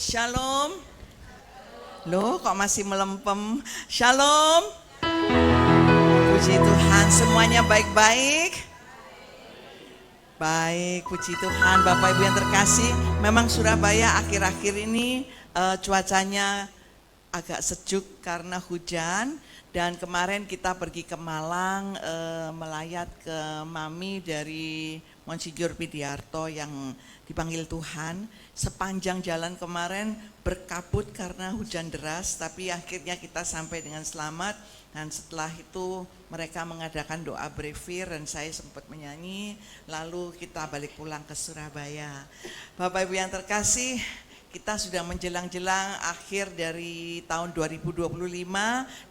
Shalom. Loh, kok masih melempem? Shalom. Puji Tuhan, semuanya baik-baik. Baik, puji Tuhan. Bapak Ibu yang terkasih, memang Surabaya akhir-akhir ini cuacanya agak sejuk karena hujan. Dan kemarin kita pergi ke Malang melayat ke Mami dari Monsignor Pidiarto yang dipanggil Tuhan. Sepanjang jalan kemarin berkabut karena hujan deras, tapi akhirnya kita sampai dengan selamat. Dan setelah itu mereka mengadakan doa brevir dan saya sempat menyanyi, lalu kita balik pulang ke Surabaya. Bapak Ibu yang terkasih, kita sudah menjelang-jelang akhir dari tahun 2025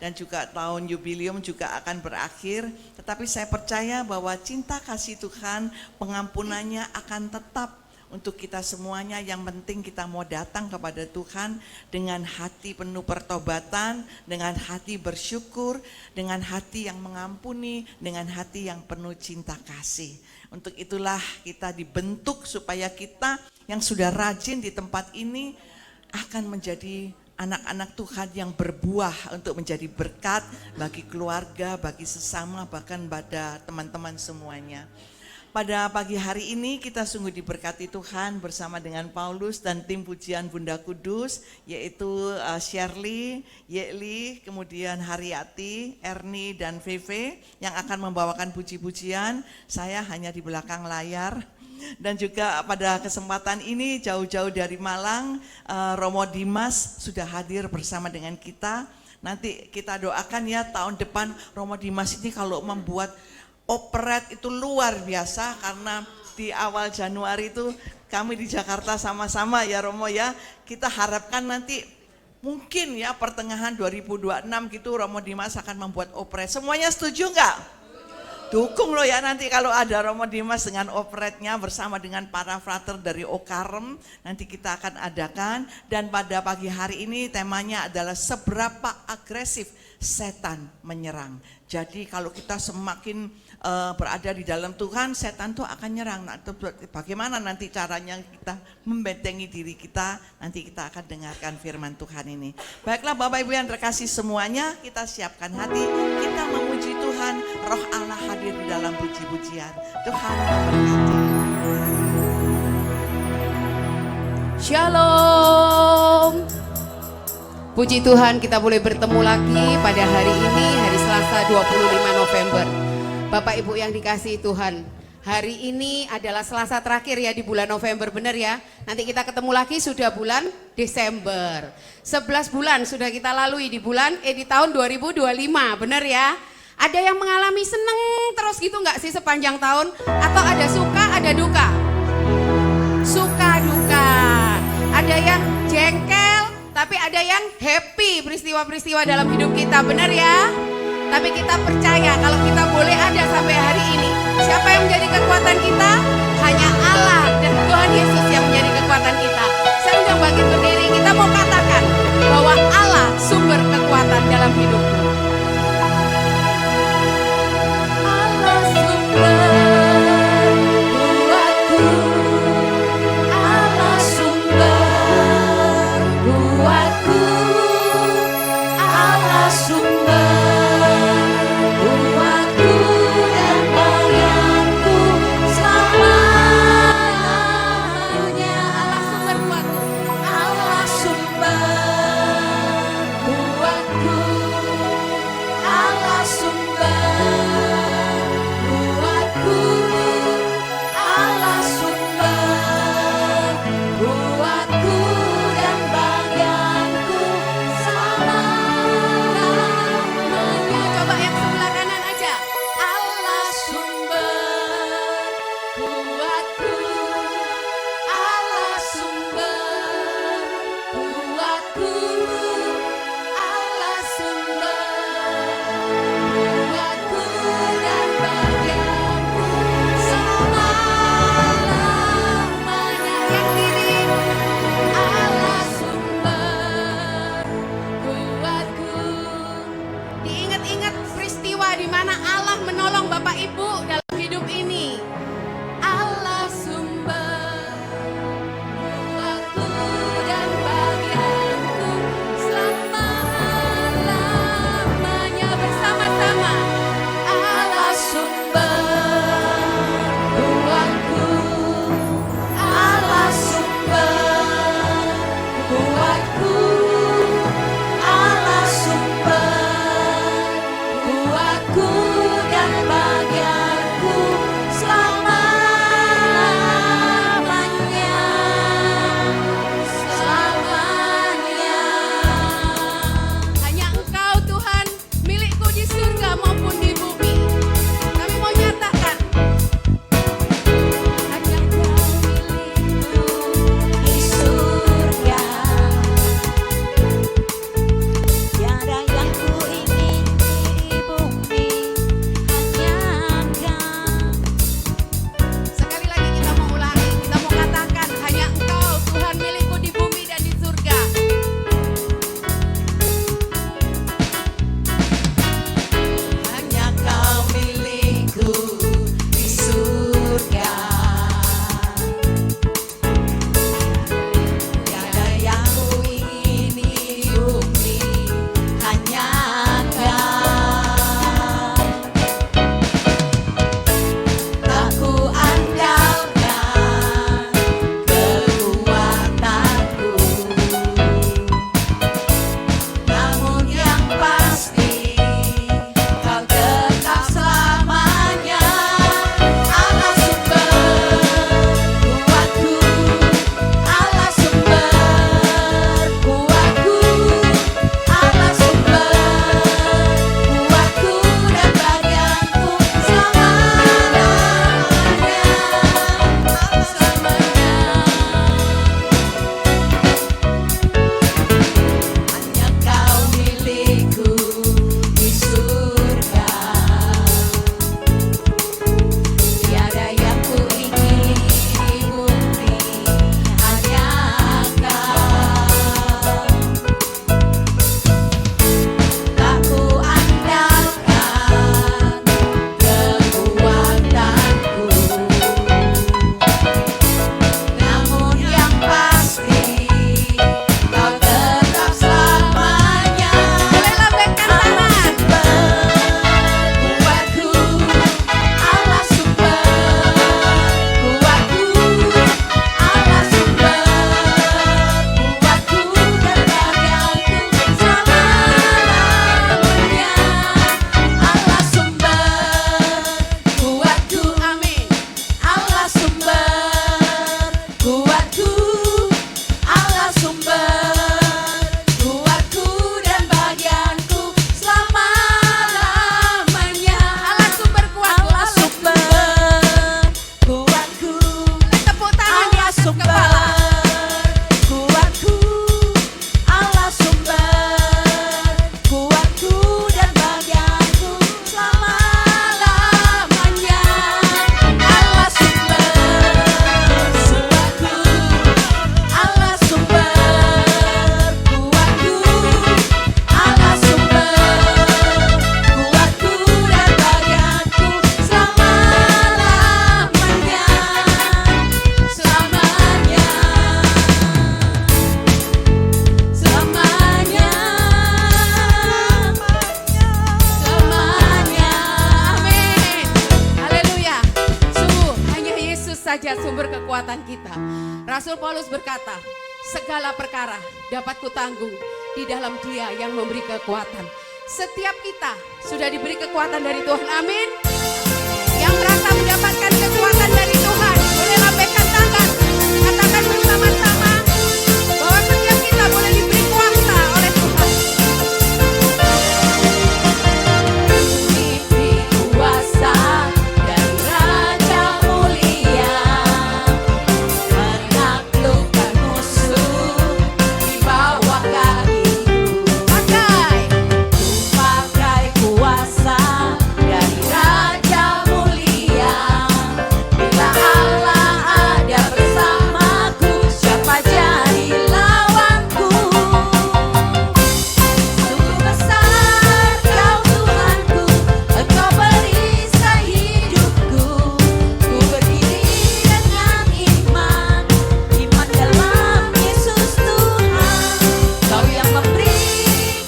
dan juga tahun jubileum juga akan berakhir. Tetapi saya percaya bahwa cinta kasih Tuhan, pengampunannya akan tetap untuk kita semuanya. Yang penting kita mau datang kepada Tuhan dengan hati penuh pertobatan, dengan hati bersyukur, dengan hati yang mengampuni, dengan hati yang penuh cinta kasih. Untuk itulah kita dibentuk supaya kita yang sudah rajin di tempat ini akan menjadi anak-anak Tuhan yang berbuah untuk menjadi berkat bagi keluarga, bagi sesama, bahkan pada teman-teman semuanya. Pada pagi hari ini kita sungguh diberkati Tuhan bersama dengan Paulus dan tim pujian Bunda Kudus, yaitu Shirley, Yeli, kemudian Haryati, Erni dan Veve yang akan membawakan puji-pujian. Saya hanya di belakang layar. Dan juga pada kesempatan ini jauh-jauh dari Malang, Romo Dimas sudah hadir bersama dengan kita. Nanti kita doakan ya tahun depan Romo Dimas ini kalau membuat operet itu luar biasa, karena di awal Januari itu kami di Jakarta sama-sama ya Romo ya. Kita harapkan nanti mungkin ya pertengahan 2026 gitu Romo Dimas akan membuat operet. Semuanya setuju enggak? Dukung loh ya nanti kalau ada Romo Dimas dengan operetnya bersama dengan para frater dari Okarem, nanti kita akan adakan. Dan pada pagi hari ini temanya adalah seberapa agresif setan menyerang. Jadi kalau kita semakin berada di dalam Tuhan, setan tuh akan nyerang. Nah, bagaimana nanti caranya kita membentengi diri kita, nanti kita akan dengarkan firman Tuhan ini. Baiklah Bapak Ibu yang terkasih semuanya, kita siapkan hati, kita memuji Tuhan, Roh Allah hadir di dalam puji-pujian. Tuhan memberkati. Shalom. Puji Tuhan, kita boleh bertemu lagi pada hari ini, hari Selasa 25 November. Bapak Ibu yang dikasihi Tuhan, hari ini adalah Selasa terakhir ya di bulan November, benar ya? Nanti kita ketemu lagi sudah bulan Desember. 11 bulan sudah kita lalui di tahun 2025, benar ya? Ada yang mengalami seneng terus gitu nggak sih sepanjang tahun? Atau ada suka, ada duka? Suka, duka. Ada yang jengkel, tapi ada yang happy peristiwa-peristiwa dalam hidup kita, benar ya? Tapi kita percaya kalau kita boleh ada sampai hari ini, siapa yang menjadi kekuatan kita? Hanya Allah dan Tuhan Yesus yang menjadi kekuatan kita. Saya undang bangkit berdiri, kita mau katakan bahwa Allah sumber kekuatan dalam hidupku. Allah sumber kuatku, Allah sumber kuatku, Allah sumber Allah sumber kekuatan kita. Rasul Paulus berkata, segala perkara dapat kutanggung di dalam Dia yang memberi kekuatan. Setiap kita sudah diberi kekuatan dari Tuhan. Amin. Yang merasa mendapatkan kekuatan dari Tuhan, boleh lambaikan tangan. Katakan bersama-sama bahwa setiap kita boleh diberi kuasa oleh Tuhan. Diberi kuasa dari Raja Mulia, menaklukkan musuh di bawah kakiku. Pakai kuasa dari Raja Mulia. Bila Allah ada bersamaku, siapa jadi lawanku? Sungguh besar Kau Tuhanku, Engkau perisai hidupku. Ku berdiri dengan iman, iman dalam Yesus Tuhan. Kau yang memberi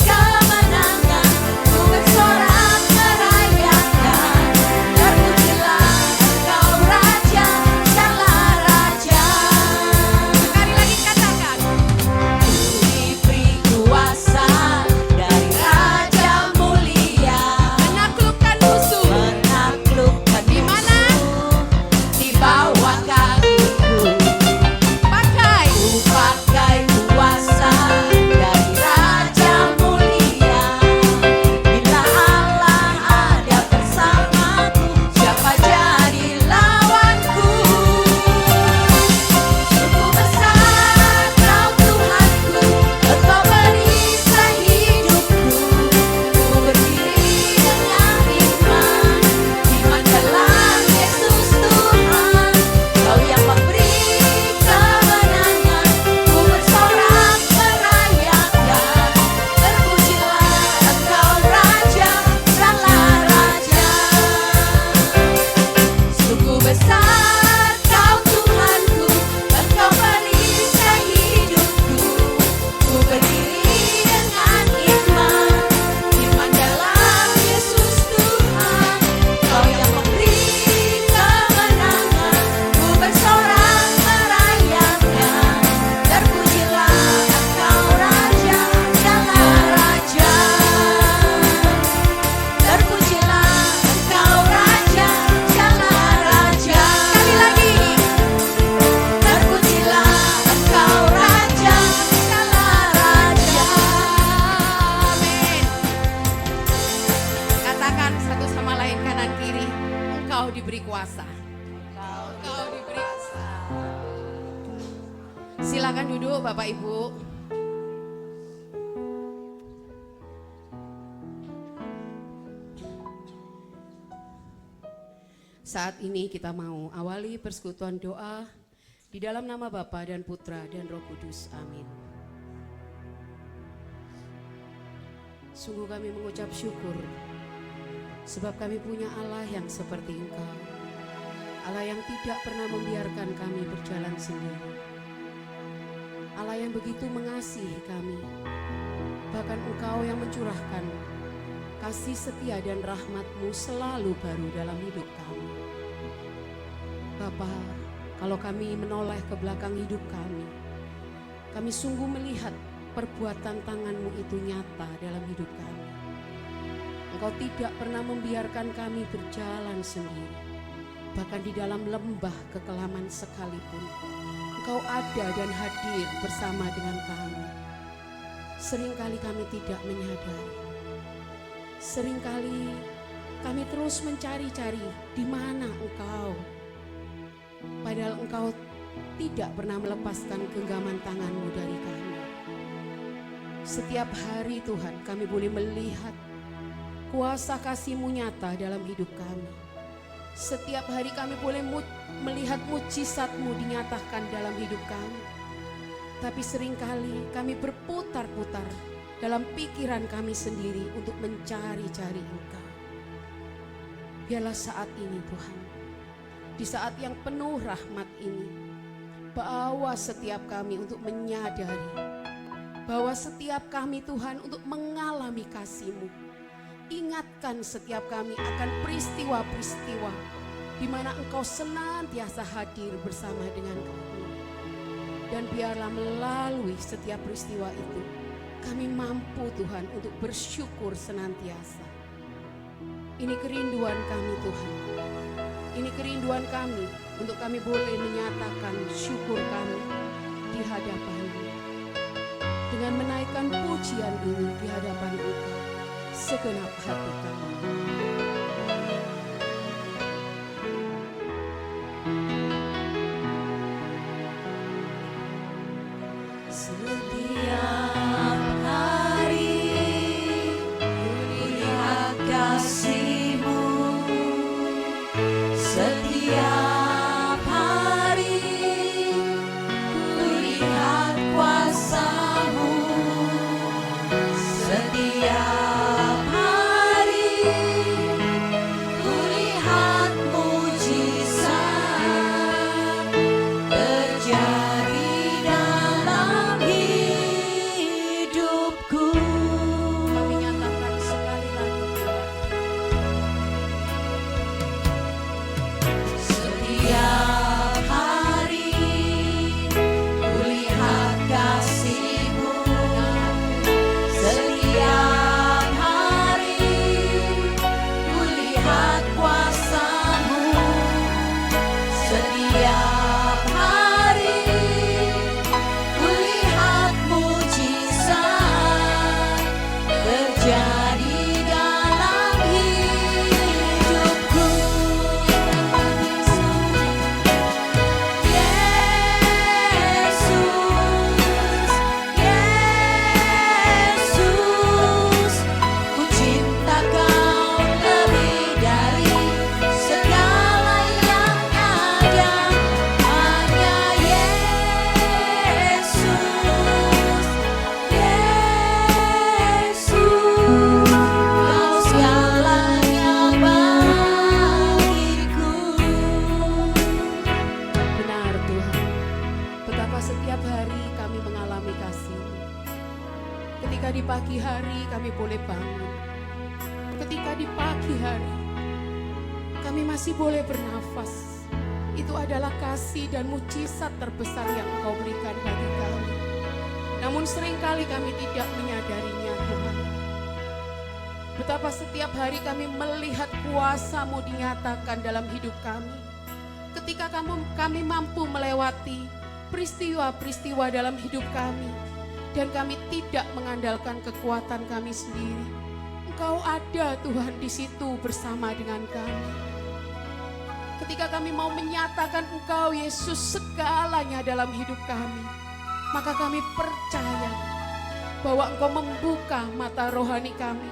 kemenangan, ku bersorak merayakan. Terpujilah Engkau Raja, Sang Raja. Sekali lagi katakan, diberi kuasa dari Raja Mulia, menaklukkan musuh. Di mana? Di bawah kakiku. Pakai kuasa dari Raja Mulia. Bila Allah ada bersamaku, siapa jadi lawanku? Sungguh besar Kau Tuhanku, Engkau perisai hidupku. Ku berdiri dengan iman, iman dalam Yesus Tuhan. Kau yang memberi kemenangan, ku bersorak merayakan. Terpujilah Engkau Raja, Sang Raja. Sungguh besar Kau Tuhanku, Engkau perisai hidupku. Ku berdiri dengan iman, iman dalam Yesus Tuhan. Kau yang memberi kemenangan, ku bersorak merayakan. Terpujilah Engkau Raja, Sang Raja. Terpujilah Engkau Raja, Sang Raja. Sekali lagi. Terpujilah Engkau Raja, Sang Raja. Amin. Katakan satu sama lain kanan kiri, Engkau diberi kuasa. Engkau diberi kuasa. Silakan duduk Bapak Ibu. Saat ini kita mau awali persekutuan doa di dalam nama Bapa dan Putra dan Roh Kudus. Amin. Sungguh kami mengucap syukur sebab kami punya Allah yang seperti Engkau. Allah yang tidak pernah membiarkan kami berjalan sendiri. Allah yang begitu mengasihi kami. Bahkan Engkau yang mencurahkan kasih setia dan rahmat-Mu selalu baru dalam hidup kami. Bapa, kalau kami menoleh ke belakang hidup kami sungguh melihat perbuatan tangan-Mu itu nyata dalam hidup kami. Engkau tidak pernah membiarkan kami berjalan sendiri. Bahkan di dalam lembah kekelaman sekalipun, Engkau ada dan hadir bersama dengan kami. Seringkali kami tidak menyadari. Seringkali kami terus mencari-cari di mana Engkau. Padahal Engkau tidak pernah melepaskan genggaman tangan-Mu dari kami. Setiap hari Tuhan kami boleh melihat kuasa kasih-Mu nyata dalam hidup kami. Setiap hari kami boleh melihat mujizat-Mu dinyatakan dalam hidup kami. Tapi seringkali kami berputar-putar dalam pikiran kami sendiri untuk mencari-cari Engkau. Biarlah saat ini Tuhan, di saat yang penuh rahmat ini, bawa setiap kami untuk menyadari bahwa setiap kami Tuhan untuk mengalami kasih-Mu. Ingatkan setiap kami akan peristiwa-peristiwa di mana Engkau senantiasa hadir bersama dengan kami. Dan biarlah melalui setiap peristiwa itu, kami mampu Tuhan untuk bersyukur senantiasa. Ini kerinduan kami Tuhan. Ini kerinduan kami untuk kami boleh menyatakan syukur kami di hadapan-Mu. Dengan menaikkan pujian ini di hadapan Engkau, segenap hati kami. Setiap hari kulihat kasih-Mu, setiap hari kulihat kuasa-Mu, setiap hari kulihat mujizat terjadi dalam hidupku. Kami nyatakan sekali lagi Tuhan, Setiap hari kulihat kasih-Mu, setiap hari kulihat kuasa-Mu, setiap hari kulihat mujizat terjadi dalam hidupku. Yesus, ku cinta Kau lebih dari segala yang ada. Hanya Yesus, Kau segalanya bagiku. benar Tuhan, betapa setiap hari kami mengalami kasih-Mu. Ketika di pagi hari kami boleh bangun, ketika di pagi hari kami masih boleh bernafas, itu adalah kasih dan mujizat terbesar yang Engkau berikan bagi kami. Namun seringkali kami tidak menyadarinya Tuhan. Betapa setiap hari kami melihat kuasa-Mu dinyatakan dalam hidup kami. Ketika kami mampu melewati peristiwa-peristiwa dalam hidup kami, dan kami tidak mengandalkan kekuatan kami sendiri. Engkau ada Tuhan di situ bersama dengan kami. Ketika kami mau menyatakan Engkau Yesus segalanya dalam hidup kami, maka kami percaya bahwa Engkau membuka mata rohani kami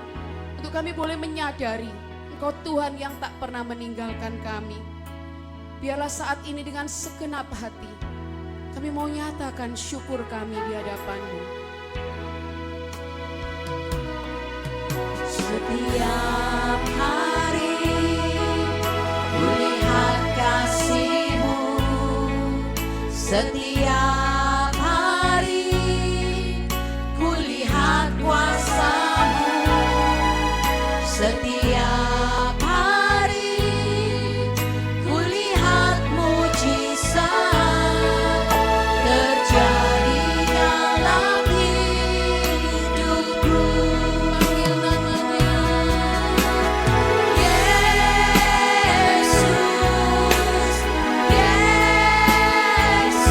untuk kami boleh menyadari Engkau Tuhan yang tak pernah meninggalkan kami. Biarlah saat ini dengan segenap hati kami mau nyatakan syukur kami di hadapan-Mu. Setiap hari kulihat kasih-Mu, setiap hari kulihat kuasa-Mu, setiap hari kulihat mujizat terjadi dalam hidupku. Panggil namanya Yesus, Yesus,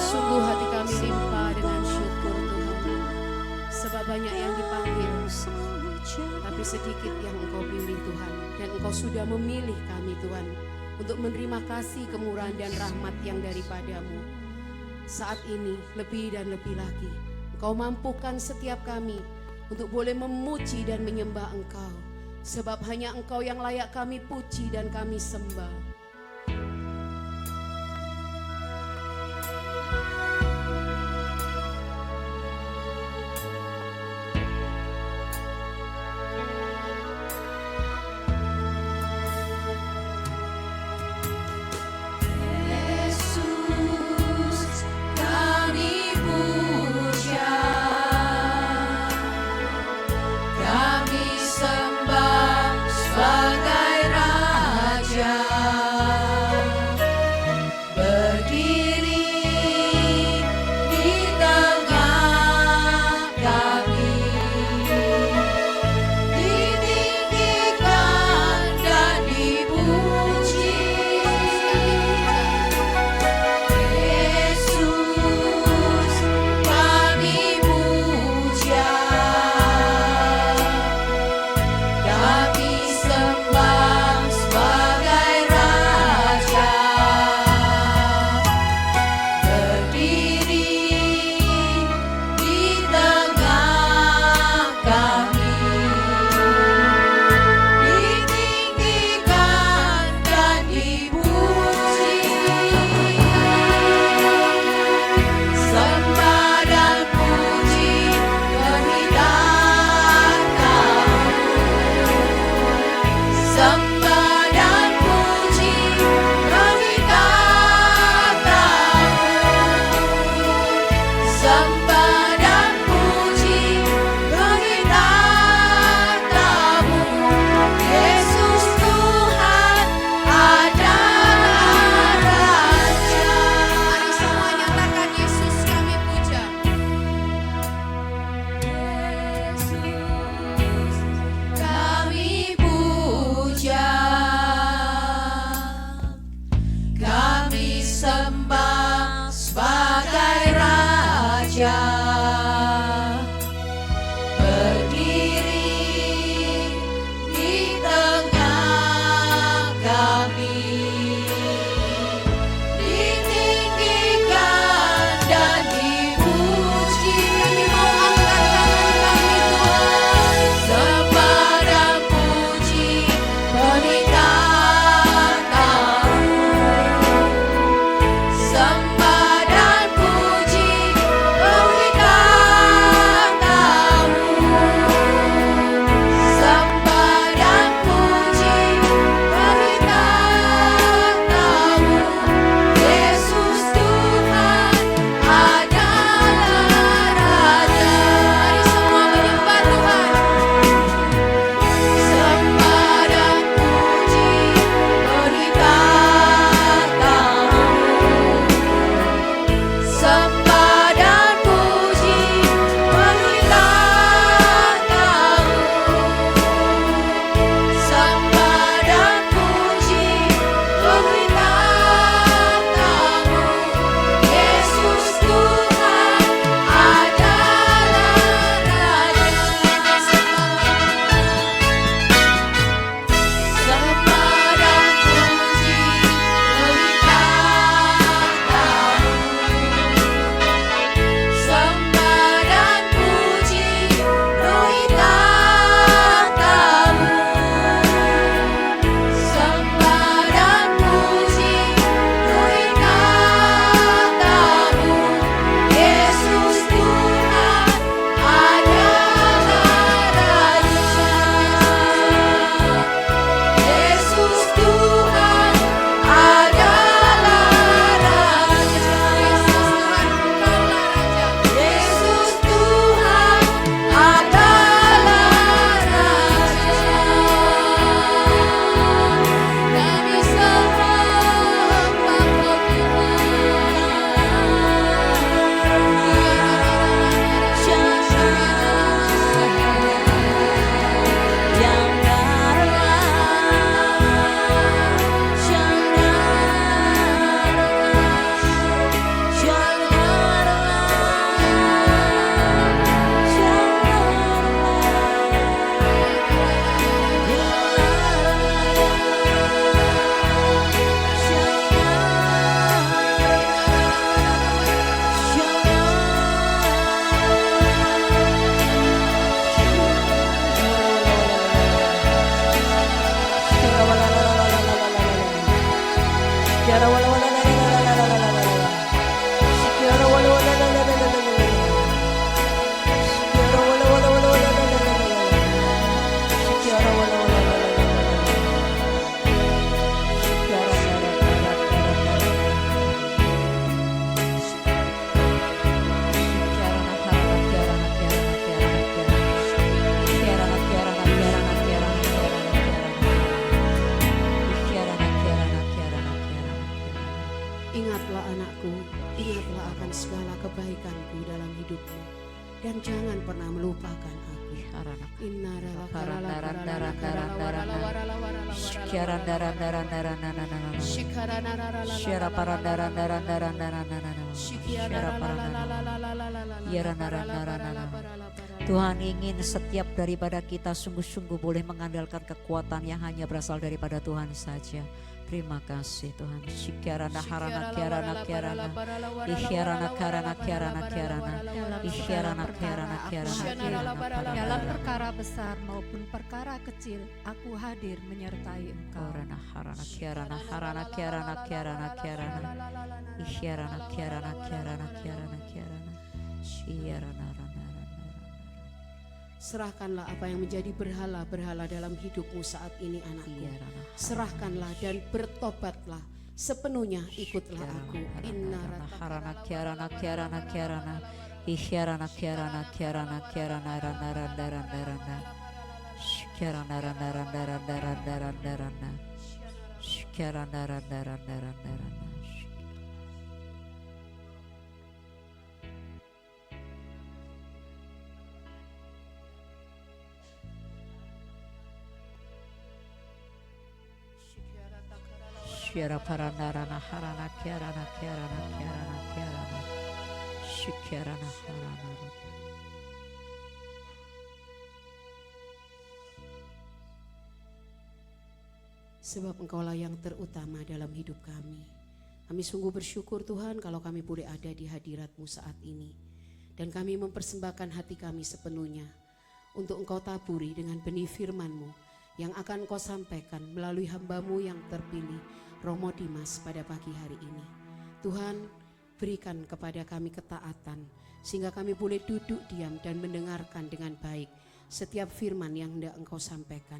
Sungguh hati kami limpah dengan syukur Tuhan. Sebab banyak yang dipanggil, tapi sedikit yang Engkau pilih Tuhan. Dan Engkau sudah memilih kami Tuhan, untuk menerima kasih, kemurahan dan rahmat yang daripada-Mu. Saat ini lebih dan lebih lagi, Engkau mampukan setiap kami untuk boleh memuji dan menyembah Engkau. Sebab hanya Engkau yang layak kami puji dan kami sembah. Yesus, kami puja, kami sembah sebagai Raja. Ingatlah akan segala kebaikanku dalam hidupmu dan jangan pernah melupakan aku. Tuhan ingin setiap daripada kita sungguh-sungguh boleh mengandalkan kekuatan yang hanya berasal daripada Tuhan saja. Terima kasih Tuhan. Shikarana harana kiarana kiarana. Ihyarana karana kiarana kiarana. Ihyarana kiarana kiarana. Dalam perkara besar maupun perkara kecil, aku hadir menyertai engkau. Karana harana kiarana harana kiarana kiarana kiarana. Ihyarana kiarana kiarana kiarana kiarana. Ihyarana rana. Serahkanlah apa yang menjadi berhala-berhala dalam hidupmu saat ini anakku. Serahkanlah dan bertobatlah. Sepenuhnya ikutlah aku. Harana kiarana kiarana kiarana. Ihyarana kiarana kiarana kiarana rana randa randa randa. Kiarana randa randa randa randa randa randa. Kiarana randa randa randa randa. Shira parandarana harana kiarana kiarana kiarana kiarana. Shikiarana harana. Sebab engkaulah yang terutama dalam hidup kami. Kami sungguh bersyukur Tuhan kalau kami boleh ada di hadirat-Mu saat ini. Dan kami mempersembahkan hati kami sepenuhnya untuk Engkau taburi dengan benih firman-Mu yang akan Engkau sampaikan melalui hamba-Mu yang terpilih, Romo Dimas, pada pagi hari ini. Tuhan, berikan kepada kami ketaatan sehingga kami boleh duduk diam dan mendengarkan dengan baik setiap firman yang hendak Engkau sampaikan.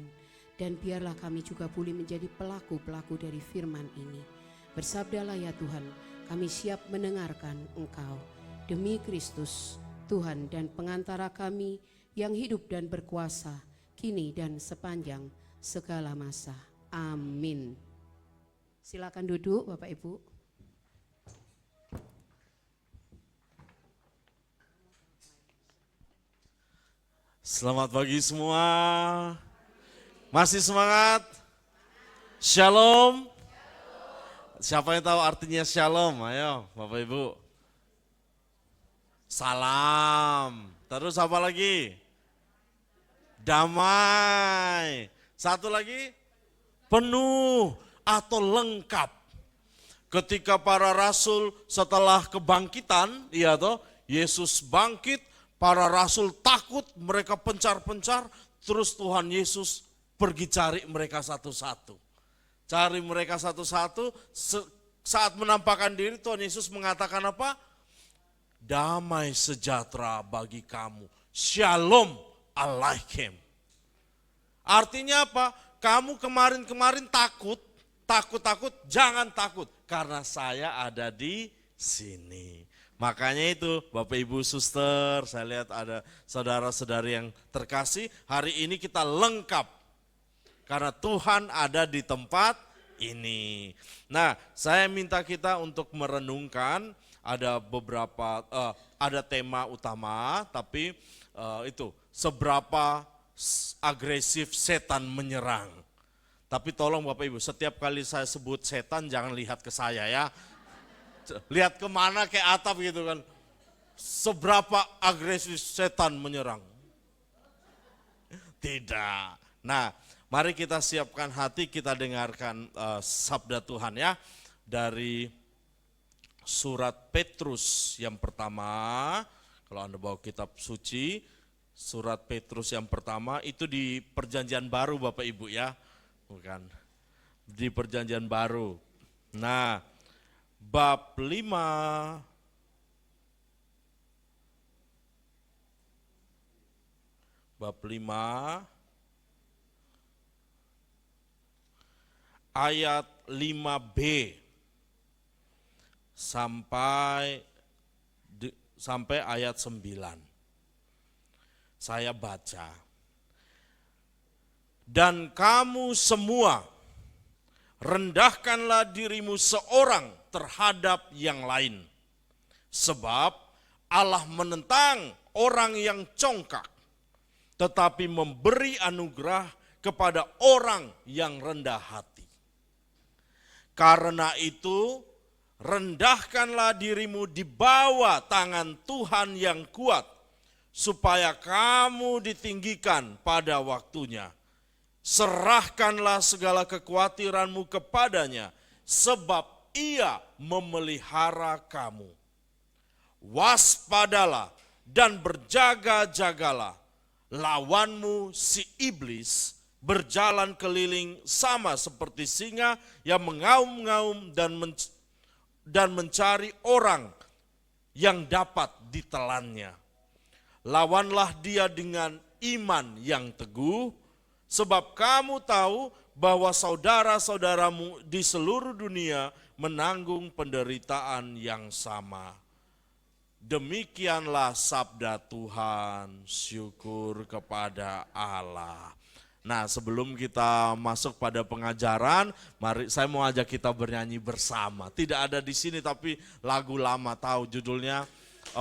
Dan biarlah kami juga boleh menjadi pelaku-pelaku dari firman ini. Bersabdalah ya Tuhan, kami siap mendengarkan Engkau. Demi Kristus, Tuhan dan pengantara kami yang hidup dan berkuasa, kini dan sepanjang segala masa. Amin. Silakan duduk Bapak Ibu. Selamat pagi semua. Masih semangat? Shalom. Siapa yang tahu artinya shalom? Ayo Bapak Ibu. Salam. Terus apa lagi? Damai. Satu lagi? Penuh atau lengkap. Ketika para rasul setelah kebangkitan, iya toh, Yesus bangkit, para rasul takut, mereka pencar-pencar, terus Tuhan Yesus pergi cari mereka satu-satu. Cari mereka satu-satu, saat menampakkan diri Tuhan Yesus mengatakan apa? Damai sejahtera bagi kamu. Shalom Aleichem. Artinya apa? Kamu kemarin-kemarin takut, jangan takut. Karena saya ada di sini. Makanya itu Bapak Ibu Suster, saya lihat ada saudara-saudari yang terkasih. Hari ini kita lengkap. Karena Tuhan ada di tempat ini. Nah, saya minta kita untuk merenungkan. Ada beberapa, ada tema utama, tapi itu seberapa agresif setan menyerang. Tapi tolong Bapak Ibu, setiap kali saya sebut setan jangan lihat ke saya ya. Lihat kemana, ke atap gitu kan. Seberapa agresif setan menyerang. Tidak. Nah, mari kita siapkan hati, kita dengarkan sabda Tuhan ya. Dari surat Petrus yang pertama, kalau Anda bawa kitab suci, surat Petrus yang pertama itu di perjanjian baru Bapak Ibu ya, bukan, di perjanjian baru. Nah, bab 5, ayat 5b sampai ayat 9. Saya baca. Dan kamu semua rendahkanlah dirimu seorang terhadap yang lain. Sebab Allah menentang orang yang congkak, tetapi memberi anugerah kepada orang yang rendah hati. Karena itu, rendahkanlah dirimu di bawah tangan Tuhan yang kuat, supaya kamu ditinggikan pada waktunya. Serahkanlah segala kekhawatiranmu kepadanya, sebab Ia memelihara kamu. Waspadalah dan berjaga-jagalah, lawanmu si iblis berjalan keliling sama seperti singa yang mengaum-ngaum dan mencari orang yang dapat ditelannya. Lawanlah dia dengan iman yang teguh, sebab kamu tahu bahwa saudara-saudaramu di seluruh dunia menanggung penderitaan yang sama. Demikianlah sabda Tuhan, syukur kepada Allah. Nah, sebelum kita masuk pada pengajaran, mari saya mau ajak kita bernyanyi bersama. Tidak ada di sini tapi lagu lama, tahu judulnya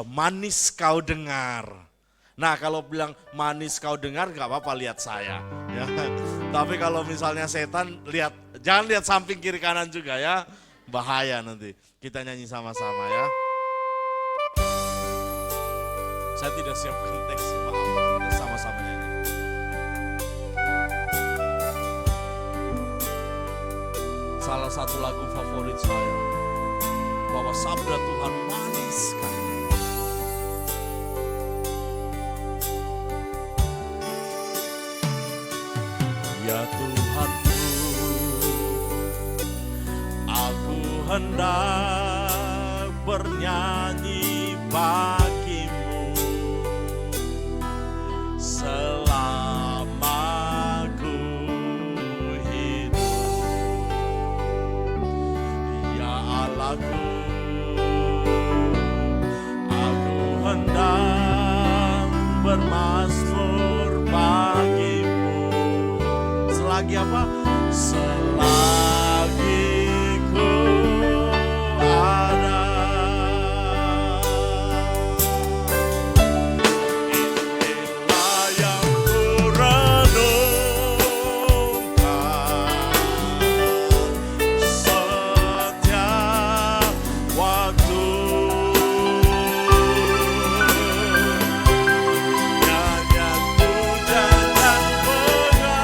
Manis Kau Dengar. Nah, kalau bilang manis kau dengar gak apa-apa, lihat saya. Ya. Tapi kalau misalnya setan, jangan lihat samping kiri kanan juga ya. Bahaya nanti. Kita nyanyi sama-sama ya. Saya tidak siapkan teks, maaf. Kita sama-sama nyanyi. Salah satu lagu favorit saya, bahwa sabda Tuhan manis sekali. Ya Tuhanku, aku hendak bernyanyi bagimu selama ku hidup. Ya Allahku, aku hendak bermazmur bagimu. Selagi apa? Selagi ku ada. Inilah yang ku renungkan setiap waktu. Nyanyian pujian dan pengagumkan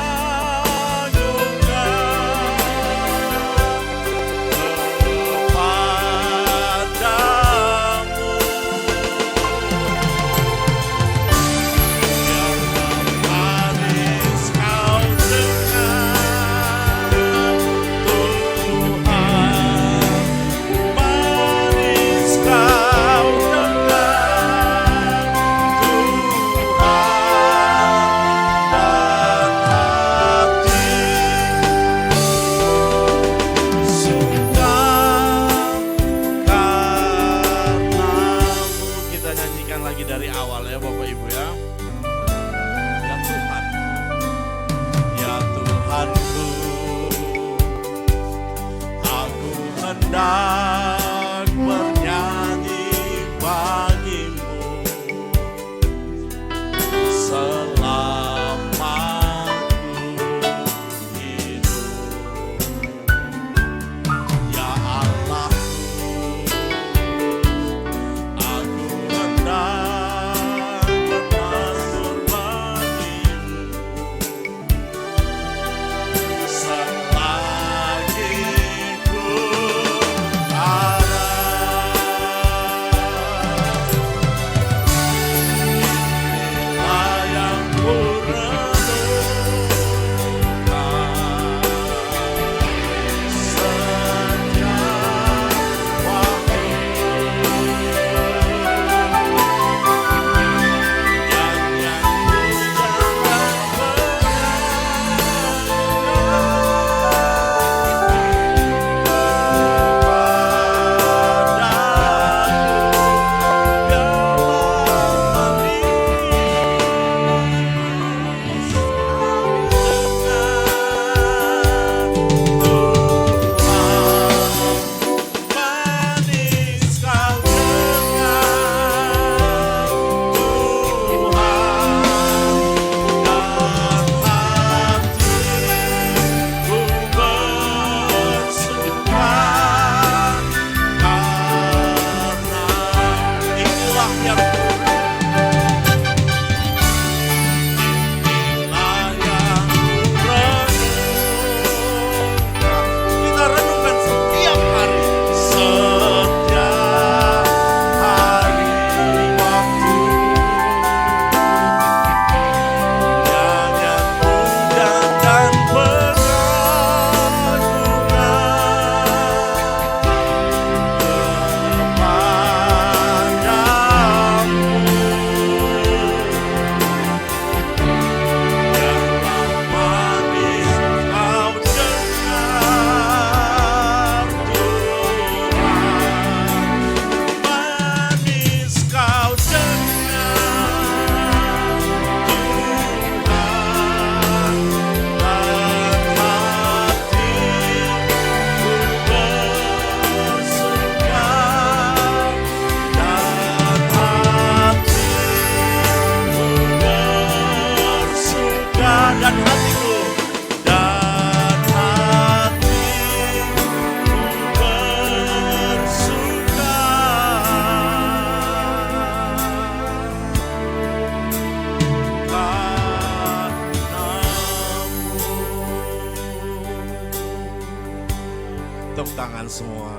tangan semua.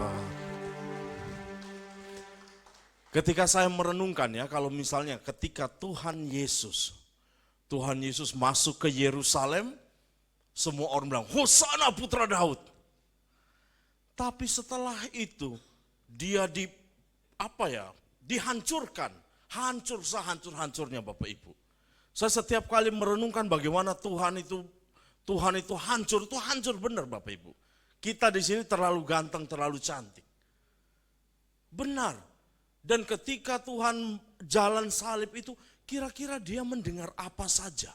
Ketika saya merenungkan ya, kalau misalnya ketika Tuhan Yesus masuk ke Yerusalem, semua orang bilang, Hosana putra Daud. Tapi setelah itu, dia dihancurkan. Hancur sehancur-hancurnya Bapak Ibu. Saya setiap kali merenungkan bagaimana Tuhan itu hancur benar Bapak Ibu. Kita di sini terlalu ganteng, terlalu cantik. Benar. Dan ketika Tuhan jalan salib itu, kira-kira dia mendengar apa saja?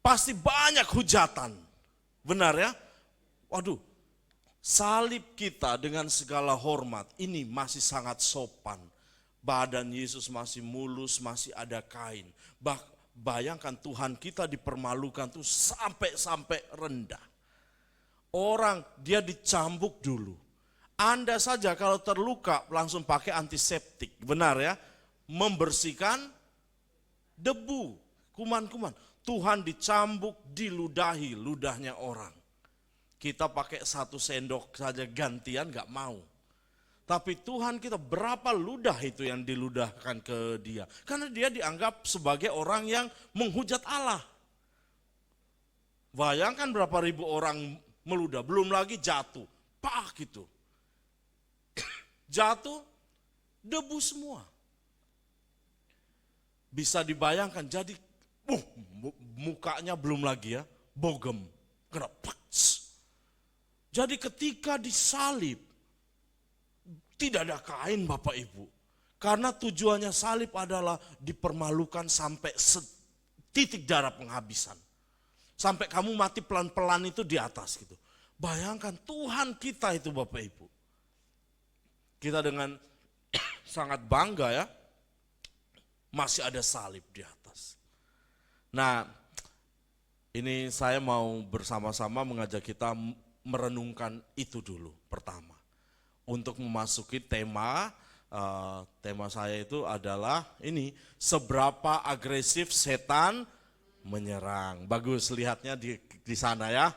Pasti banyak hujatan. Benar ya? Waduh, salib kita dengan segala hormat, ini masih sangat sopan. Badan Yesus masih mulus, masih ada kain. Bayangkan Tuhan kita dipermalukan tuh sampai rendah. Orang dia dicambuk dulu. Anda saja kalau terluka langsung pakai antiseptik, benar ya? Membersihkan debu, kuman-kuman. Tuhan dicambuk, diludahi ludahnya orang. Kita pakai 1 sendok saja gantian gak mau. Tapi Tuhan kita berapa ludah itu yang diludahkan ke dia. Karena dia dianggap sebagai orang yang menghujat Allah. Bayangkan berapa ribu orang meludah, belum lagi jatuh. Pak gitu. Jatuh, debu semua. Bisa dibayangkan, jadi mukanya belum lagi ya, bogem. Kena paks. Jadi ketika disalib, tidak ada kain Bapak Ibu. Karena tujuannya salib adalah dipermalukan sampai titik darah penghabisan. Sampai kamu mati pelan-pelan itu di atas gitu. Bayangkan Tuhan kita itu Bapak Ibu. Kita dengan sangat bangga ya, masih ada salib di atas. Nah, ini saya mau bersama-sama mengajak kita merenungkan itu dulu pertama. Untuk memasuki tema saya itu adalah ini, seberapa agresif setan menyerang. Bagus lihatnya di sana ya.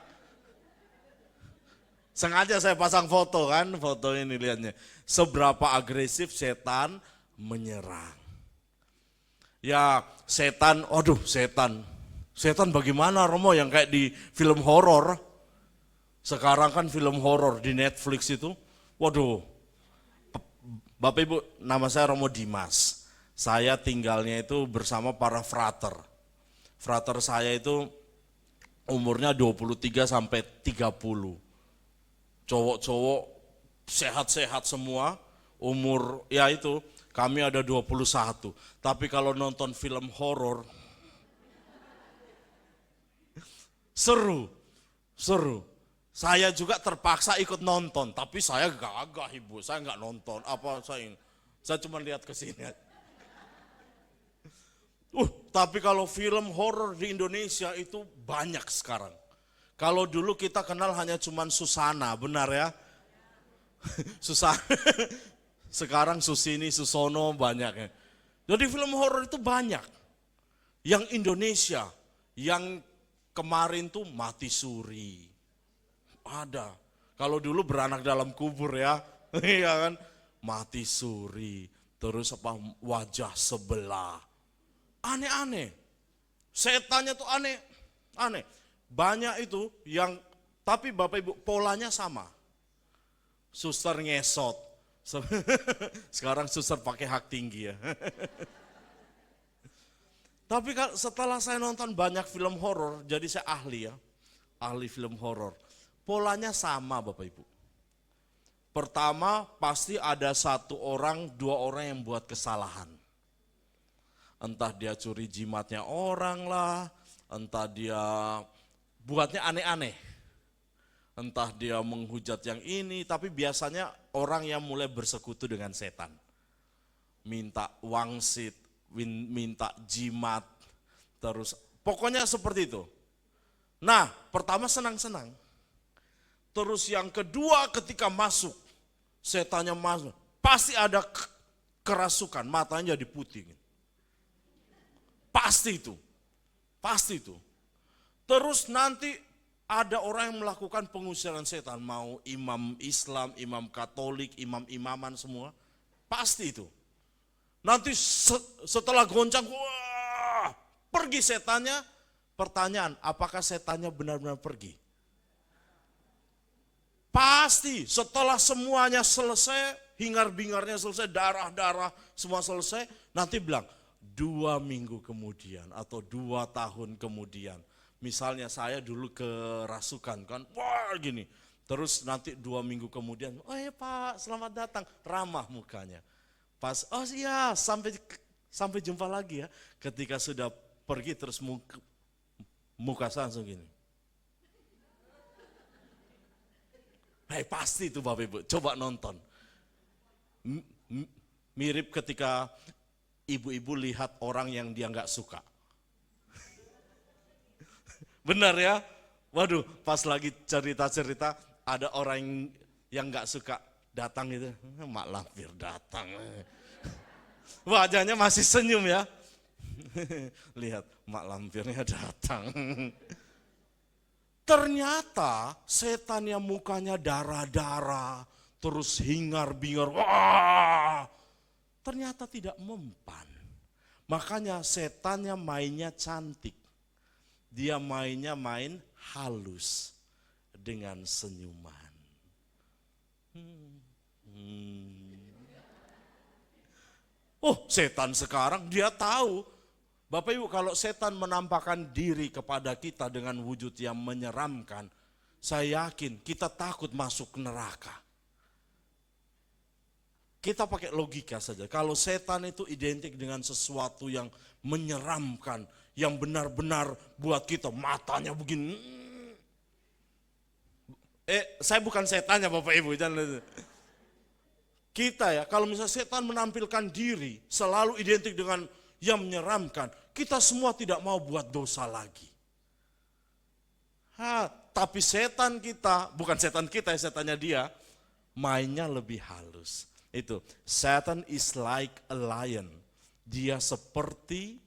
Sengaja saya pasang foto kan, foto ini lihatnya. Seberapa agresif setan menyerang. Ya setan, setan bagaimana Romo yang kayak di film horor. Sekarang kan film horor di Netflix itu, waduh. Bapak Ibu, nama saya Romo Dimas. Saya tinggalnya itu bersama para frater. Frater saya itu umurnya 23 sampai 30. Cowok-cowok sehat-sehat semua, umur ya itu kami ada 21. Tapi kalau nonton film horor seru. Saya juga terpaksa ikut nonton, tapi saya gagah Ibu, saya nggak nonton. Saya cuma lihat ke sini. Tapi kalau film horor di Indonesia itu banyak sekarang. Kalau dulu kita kenal hanya cuman Susana, benar ya? Susana. Sekarang Susini, Susono banyak ya. Jadi film horor itu banyak. Yang Indonesia, yang kemarin tuh Mati Suri. Ada. Kalau dulu Beranak Dalam Kubur ya. Iya kan? Mati Suri. Terus Wajah Sebelah. Aneh-aneh. Setannya tuh aneh. Banyak itu yang, tapi Bapak Ibu polanya sama. Suster ngesot. Sekarang suster pakai hak tinggi ya. Tapi setelah saya nonton banyak film horor, jadi saya ahli ya. Ahli film horor. Polanya sama Bapak Ibu. Pertama pasti ada 1 orang, 2 orang yang buat kesalahan. Entah dia curi jimatnya orang lah, entah dia buatnya aneh-aneh. Entah dia menghujat yang ini, tapi biasanya orang yang mulai bersekutu dengan setan. Minta wangsit, minta jimat, terus pokoknya seperti itu. Nah, pertama senang-senang. Terus yang kedua ketika masuk, setannya masuk, pasti ada kerasukan, matanya jadi putih. Pasti itu. Terus nanti Ada orang yang melakukan pengusiran setan, mau imam Islam, imam Katolik, imam-imaman semua, pasti itu. Nanti setelah goncang, wah, pergi setannya. Pertanyaan, apakah setannya benar-benar pergi? Pasti setelah semuanya selesai, hingar-bingarnya selesai, darah-darah semua selesai, nanti bilang 2 minggu kemudian atau 2 tahun kemudian. Misalnya saya dulu kerasukan kan, wah gini. Terus nanti 2 minggu kemudian, oh ya Pak selamat datang, ramah mukanya. Pas, oh iya sampai jumpa lagi ya. Ketika sudah pergi terus muka saya langsung gini. Pasti itu Bapak Ibu, coba nonton. Mirip ketika ibu-ibu lihat orang yang dia nggak suka. Benar ya? Waduh, pas lagi cerita-cerita ada orang yang nggak suka datang gitu, mak lampir datang. Wajahnya masih senyum ya. Lihat, mak lampirnya datang. Ternyata setan yang mukanya darah-darah, terus hingar-bingar, wah, ternyata tidak mempan. Makanya setannya mainnya cantik. Dia mainnya main halus dengan senyuman. Oh, setan sekarang dia tahu. Bapak Ibu, kalau setan menampakkan diri kepada kita dengan wujud yang menyeramkan, saya yakin kita takut masuk neraka. Kita pakai logika saja. Kalau setan itu identik dengan sesuatu yang menyeramkan, yang benar-benar buat kita matanya begini. Saya bukan setannya Bapak Ibu, jangan. Kita ya, kalau misalnya setan menampilkan diri selalu identik dengan yang menyeramkan, kita semua tidak mau buat dosa lagi. Tapi setan kita, bukan setan kita, setannya dia, mainnya lebih halus. Itu, Satan is like a lion. Dia seperti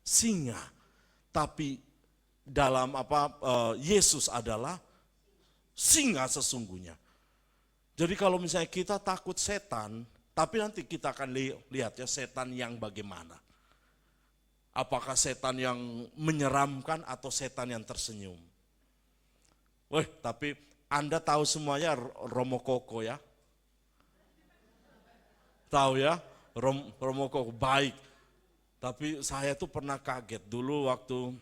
singa. Tapi dalam Yesus adalah singa sesungguhnya. Jadi kalau misalnya kita takut setan, tapi nanti kita akan lihat ya setan yang bagaimana. Apakah setan yang menyeramkan atau setan yang tersenyum? Tapi Anda tahu semuanya Romo Koko ya? Tahu ya? Romo Koko baik. Tapi saya tuh pernah kaget dulu waktu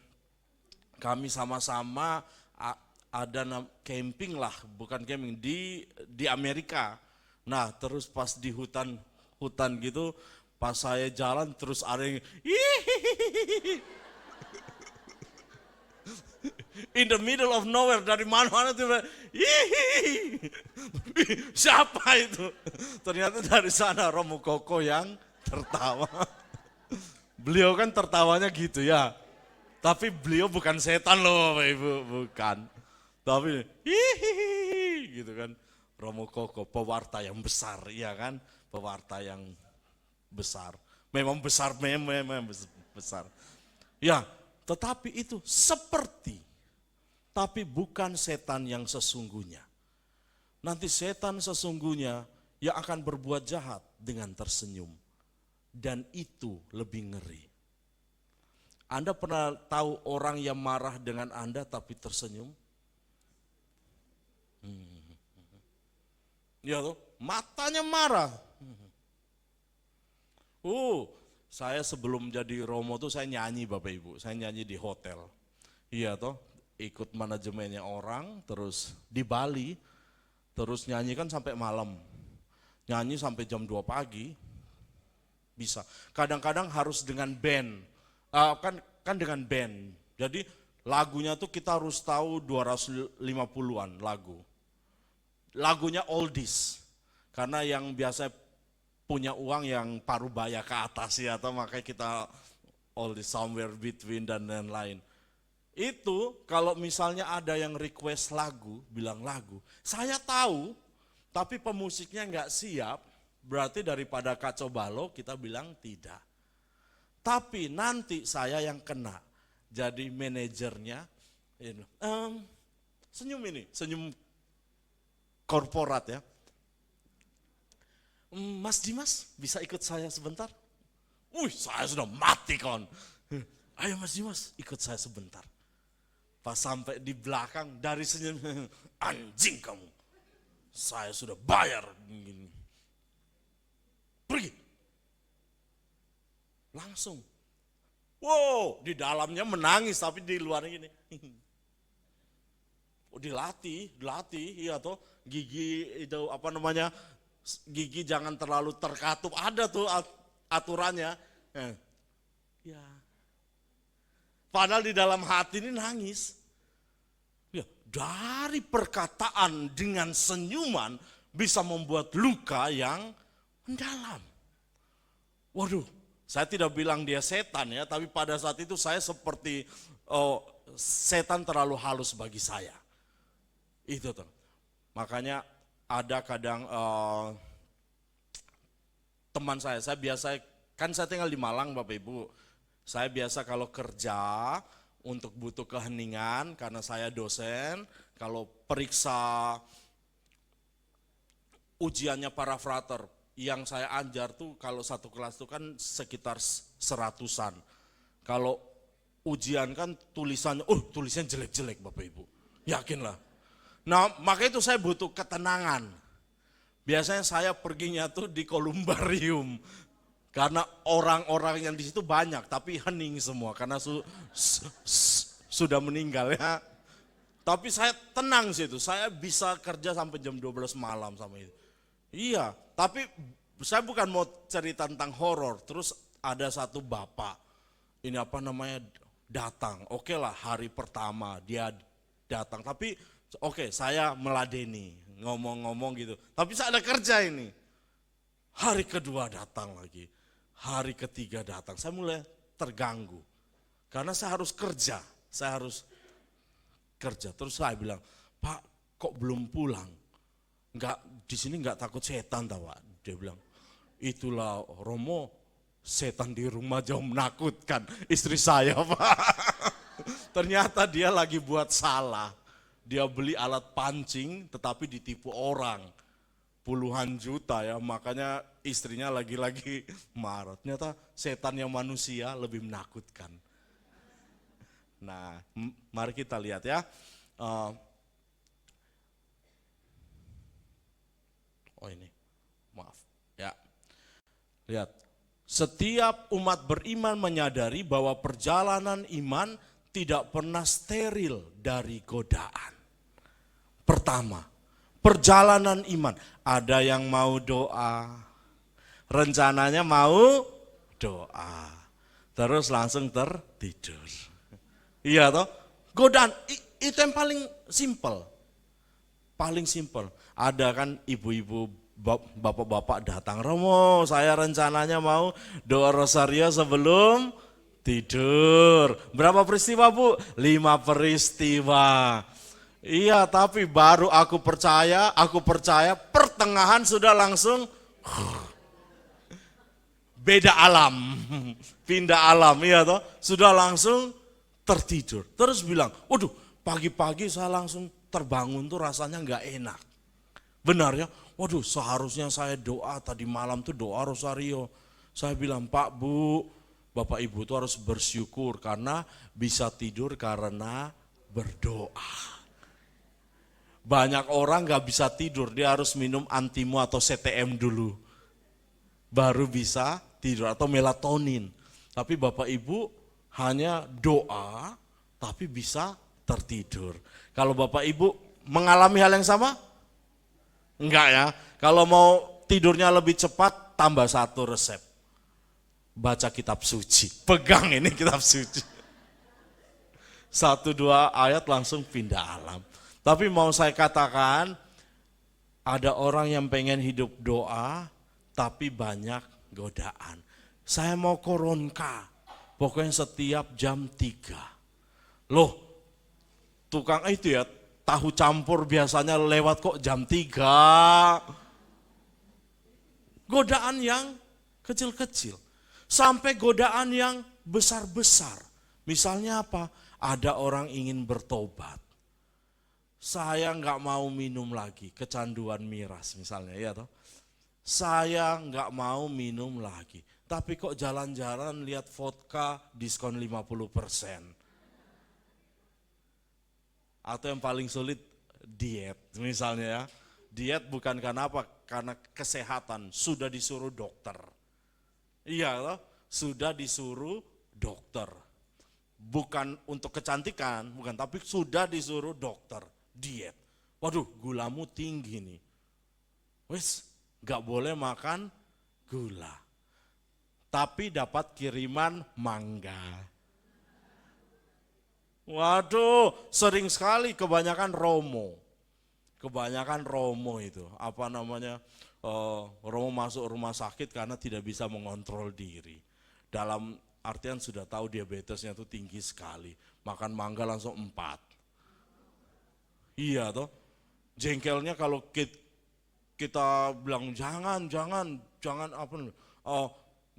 kami sama-sama ada camping lah, bukan camping di Amerika. Nah, terus pas di hutan gitu, pas saya jalan terus ada yang in the middle of nowhere, dari mana-mana tuh siapa itu? Ternyata dari sana Romo Koko yang tertawa. Beliau kan tertawanya gitu ya. Tapi beliau bukan setan loh Bapak Ibu, bukan. Tapi gitu kan. Romo Koko, pewarta yang besar, ya kan? Pewarta yang besar. Memang besar, memang besar. Ya, tetapi itu seperti, tapi bukan setan yang sesungguhnya. Nanti setan sesungguhnya yang akan berbuat jahat dengan tersenyum. Dan itu lebih ngeri. Anda pernah tahu orang yang marah dengan Anda tapi tersenyum? Ya tuh, matanya marah. Saya sebelum jadi Romo tuh saya nyanyi Bapak Ibu, saya nyanyi di hotel. Iya toh, ikut manajemennya orang, terus di Bali, terus nyanyi kan sampai malam. Nyanyi sampai jam 2 pagi, bisa. Kadang-kadang harus dengan band, kan dengan band. Jadi lagunya tuh kita harus tahu 250-an lagu. Lagunya oldies, karena yang biasa punya uang yang paruh baya ke atas ya, atau makanya kita oldies, somewhere between dan lain-lain. Itu kalau misalnya ada yang request lagu, bilang lagu, saya tahu, tapi pemusiknya nggak siap, berarti daripada kacau balau kita bilang tidak. Tapi nanti saya yang kena, jadi manajernya, Senyum ini, senyum korporat ya. Mas Dimas, bisa ikut saya sebentar? Wih, saya sudah mati kawan. Ayo Mas Dimas, ikut saya sebentar. Pas sampai di belakang, dari senyum, anjing kamu. Saya sudah bayar. Pergi. Langsung. Wow, di dalamnya menangis, tapi di luarnya gini. Oh, dilatih, iya toh. Gigi itu apa namanya, gigi jangan terlalu terkatup, ada tuh aturannya. Ya. Padahal di dalam hati ini nangis. Ya, dari perkataan dengan senyuman bisa membuat luka yang mendalam. Waduh, saya tidak bilang dia setan ya, tapi pada saat itu saya seperti setan terlalu halus bagi saya. Itu tuh. Makanya ada kadang teman saya biasa, kan saya tinggal di Malang Bapak Ibu. Saya biasa kalau kerja untuk butuh keheningan karena saya dosen, kalau periksa ujiannya para frater, yang saya ajar tuh kalau satu kelas tuh kan sekitar 100-an. Kalau ujian kan tulisannya, tulisannya jelek-jelek Bapak Ibu, yakinlah. Nah maka itu saya butuh ketenangan. Biasanya saya perginya tuh di kolumbarium. Karena orang-orang yang di situ banyak, tapi hening semua karena sudah meninggal ya. Tapi saya tenang situ, saya bisa kerja sampai jam 12 malam sama itu. Iya, tapi saya bukan mau cerita tentang horor. Terus ada satu bapak, ini apa namanya, datang. Oke lah, hari pertama dia datang, tapi oke, saya meladeni, ngomong-ngomong gitu. Tapi saya ada kerja ini. Hari kedua datang lagi. Hari ketiga datang, saya mulai terganggu. Karena saya harus kerja, Terus saya bilang, Pak kok belum pulang? Di sini enggak takut setan tahu Pak? Dia bilang, itulah Romo, setan di rumah jauh menakutkan istri saya Pak. Ternyata dia lagi buat salah. Dia beli alat pancing tetapi ditipu orang. Puluhan juta ya, makanya istrinya lagi-lagi marah. Ternyata setan yang manusia lebih menakutkan. Nah, mari kita lihat ya. Ini, maaf ya. Lihat, setiap umat beriman menyadari bahwa perjalanan iman tidak pernah steril dari godaan. Pertama, perjalanan iman. Ada yang mau doa, rencananya mau doa, terus langsung tertidur. Iya toh? Godaan, itu yang paling simpel. Paling simpel. Ada kan ibu-ibu, bapak-bapak datang, Romo saya rencananya mau doa rosario sebelum tidur. Berapa peristiwa Bu? 5 peristiwa. Iya, tapi baru aku percaya, pertengahan sudah langsung beda alam, pindah alam, iya toh, sudah langsung tertidur. Terus bilang, waduh, pagi-pagi saya langsung terbangun tuh rasanya nggak enak. Benar ya, waduh, seharusnya saya doa tadi malam tuh doa rosario. Saya bilang, Pak, Bu, Bapak Ibu tuh harus bersyukur karena bisa tidur karena berdoa. Banyak orang gak bisa tidur, dia harus minum antimo atau CTM dulu. Baru bisa tidur, atau melatonin. Tapi Bapak Ibu hanya doa, tapi bisa tertidur. Kalau Bapak Ibu mengalami hal yang sama? Enggak ya. Kalau mau tidurnya lebih cepat, tambah 1 resep. Baca kitab suci, pegang ini kitab suci. 1-2 ayat langsung pindah alam. Tapi mau saya katakan, ada orang yang pengen hidup doa, tapi banyak godaan. Saya mau koronka, pokoknya setiap jam 3. Loh, tukang itu ya, tahu campur biasanya lewat kok jam 3. Godaan yang kecil-kecil, sampai godaan yang besar-besar. Misalnya apa? Ada orang ingin bertobat. Saya nggak mau minum lagi, kecanduan miras misalnya, ya toh. Saya nggak mau minum lagi, tapi kok jalan-jalan lihat vodka diskon 50%. Atau yang paling sulit, diet misalnya ya. Diet bukan karena apa? Karena kesehatan, sudah disuruh dokter. Iya toh, sudah disuruh dokter. Bukan untuk kecantikan, bukan, tapi sudah disuruh dokter. Diet. Waduh, gulamu tinggi nih. Wes, gak boleh makan gula. Tapi dapat kiriman mangga. Waduh, sering sekali kebanyakan romo. Kebanyakan romo itu, apa namanya, romo masuk rumah sakit karena tidak bisa mengontrol diri. Dalam artian sudah tahu diabetesnya itu tinggi sekali. Makan mangga langsung 4. Iya toh, jengkelnya kalau kita bilang jangan apa,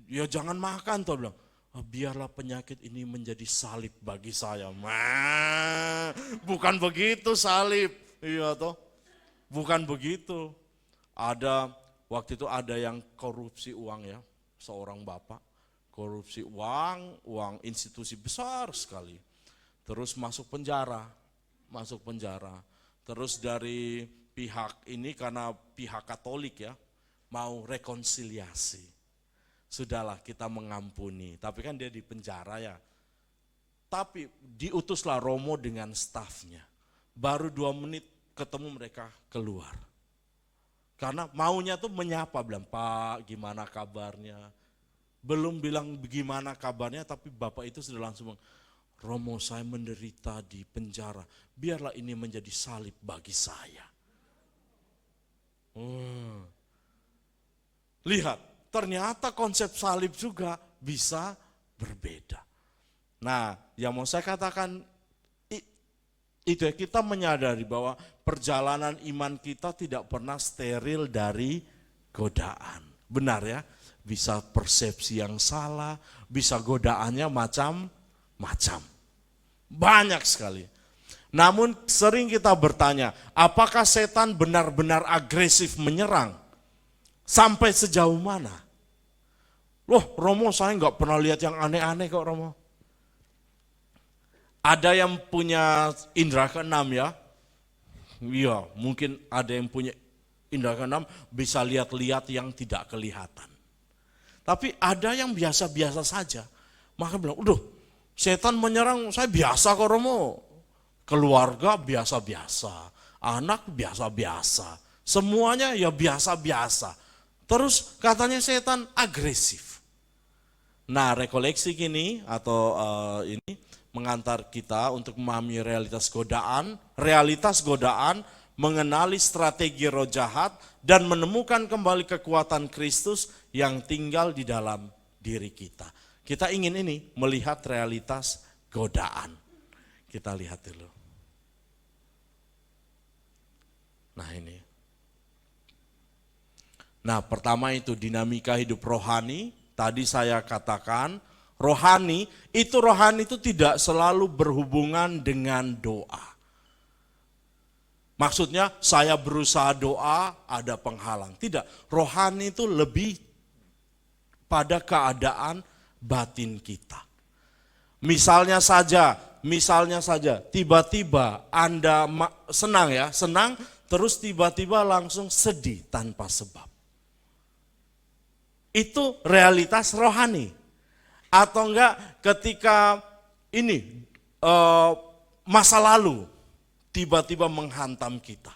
ya jangan makan toh, bilang biarlah penyakit ini menjadi salib bagi saya. Bukan begitu salib, iya toh, bukan begitu. Waktu itu ada yang korupsi uang ya, seorang bapak korupsi uang institusi besar sekali, terus masuk penjara. Terus dari pihak ini, karena pihak Katolik ya, mau rekonsiliasi. Sudahlah kita mengampuni, tapi kan dia di penjara ya. Tapi diutuslah romo dengan stafnya. Baru 2 menit ketemu mereka keluar. Karena maunya tuh menyapa, bilang, Pak gimana kabarnya. Belum bilang gimana kabarnya, tapi bapak itu sudah langsung bilang, Romo, saya menderita di penjara, biarlah ini menjadi salib bagi saya. Lihat, ternyata konsep salib juga bisa berbeda. Nah, yang mau saya katakan itu ya, kita menyadari bahwa perjalanan iman kita tidak pernah steril dari godaan. Benar ya, bisa persepsi yang salah, bisa godaannya macam-macam. Banyak sekali. Namun sering kita bertanya, apakah setan benar-benar agresif menyerang? Sampai sejauh mana? Loh Romo, saya nggak pernah lihat yang aneh-aneh kok Romo. Ada yang punya indera keenam ya? Iya, mungkin ada yang punya indera keenam bisa lihat-lihat yang tidak kelihatan. Tapi ada yang biasa-biasa saja. Maka bilang, udah setan menyerang saya biasa kok Romo. Keluarga biasa-biasa, anak biasa-biasa, semuanya ya biasa-biasa. Terus katanya setan agresif. Nah, rekoleksi gini atau ini mengantar kita untuk memahami realitas godaan, mengenali strategi roh jahat, dan menemukan kembali kekuatan Kristus yang tinggal di dalam diri kita. Kita ingin ini, melihat realitas godaan. Kita lihat dulu. Nah ini. Nah pertama itu dinamika hidup rohani. Tadi saya katakan rohani itu tidak selalu berhubungan dengan doa. Maksudnya saya berusaha doa ada penghalang. Tidak, rohani itu lebih pada keadaan batin kita. Misalnya saja tiba-tiba Anda senang, terus tiba-tiba langsung sedih tanpa sebab. Itu realitas rohani. Atau enggak ketika ini masa lalu tiba-tiba menghantam kita.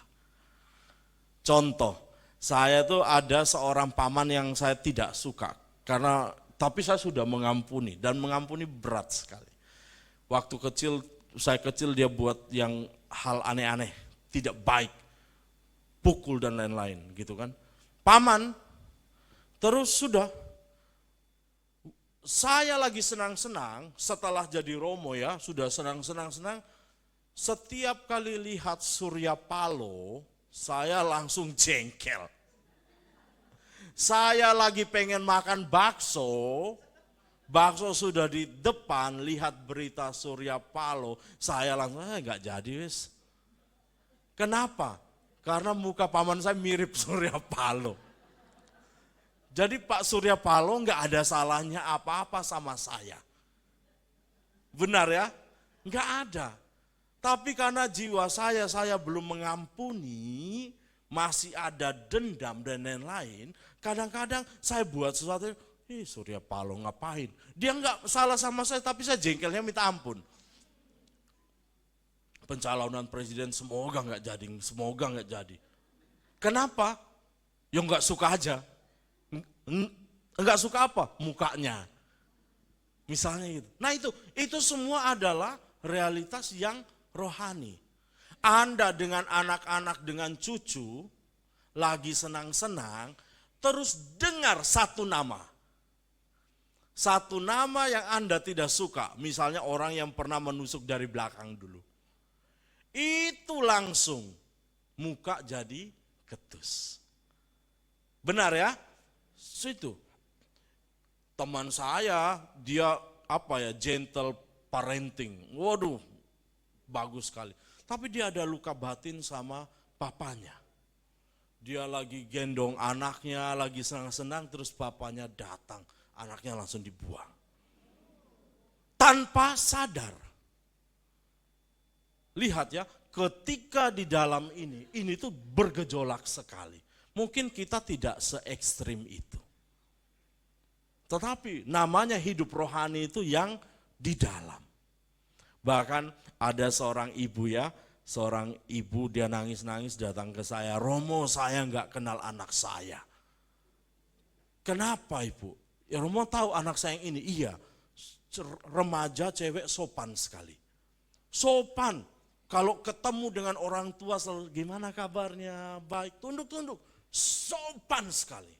Contoh, saya tuh ada seorang paman yang saya tidak suka tapi saya sudah mengampuni dan mengampuni berat sekali. Waktu saya kecil dia buat yang hal aneh-aneh, tidak baik. Pukul dan lain-lain gitu kan. Paman, terus sudah, saya lagi senang-senang setelah jadi romo ya, sudah senang-senang. Setiap kali lihat Surya Paloh, saya langsung jengkel. Saya lagi pengen makan bakso sudah di depan, lihat berita Surya Paloh, saya langsung, nggak jadi wis. Kenapa? Karena muka paman saya mirip Surya Paloh. Jadi Pak Surya Paloh nggak ada salahnya apa-apa sama saya. Benar ya? Nggak ada. Tapi karena jiwa saya belum mengampuni, masih ada dendam dan lain-lain, kadang-kadang saya buat sesuatu, Surya Paloh ngapain? Dia nggak salah sama saya, tapi saya jengkelnya minta ampun. Pencalonan presiden semoga nggak jadi. Kenapa? Ya nggak suka aja. Nggak suka apa? Mukanya. Misalnya gitu. Nah itu semua adalah realitas yang rohani. Anda dengan anak-anak, dengan cucu, lagi senang-senang, terus dengar satu nama. Satu nama yang Anda tidak suka, misalnya orang yang pernah menusuk dari belakang dulu. Itu langsung muka jadi ketus. Benar ya? Itu. Teman saya, dia gentle parenting. Waduh, bagus sekali. Tapi dia ada luka batin sama papanya. Dia lagi gendong anaknya, lagi senang-senang, terus papanya datang. Anaknya langsung dibuang. Tanpa sadar. Lihat ya, ketika di dalam ini tuh bergejolak sekali. Mungkin kita tidak se-ekstrim itu. Tetapi namanya hidup rohani itu yang di dalam. Bahkan ada seorang ibu dia nangis-nangis datang ke saya, Romo saya nggak kenal anak saya. Kenapa ibu? Ya Romo tahu anak saya yang ini, iya remaja cewek sopan sekali. Sopan, kalau ketemu dengan orang tua selalu gimana kabarnya, baik, tunduk-tunduk, sopan sekali.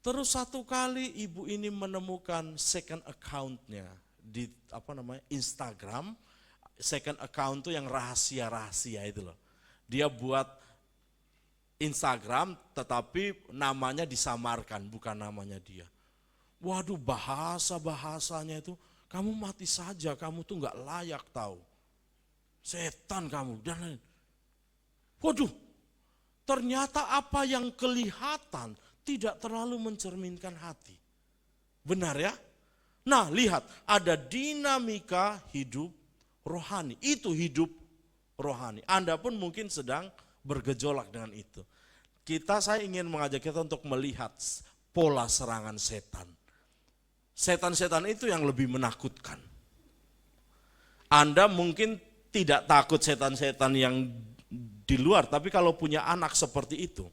Terus satu kali ibu ini menemukan second account-nya di Instagram. Second account itu yang rahasia-rahasia itu loh. Dia buat Instagram tetapi namanya disamarkan, bukan namanya dia. Waduh, bahasanya itu, kamu mati saja, kamu tuh gak layak tahu. Setan kamu dan lain. Waduh, ternyata apa yang kelihatan tidak terlalu mencerminkan hati. Benar ya? Nah lihat, ada dinamika hidup rohani. Itu hidup rohani. Anda pun mungkin sedang bergejolak dengan itu. Saya ingin mengajak kita untuk melihat pola serangan setan. Setan-setan itu yang lebih menakutkan. Anda mungkin tidak takut setan-setan yang di luar, tapi kalau punya anak seperti itu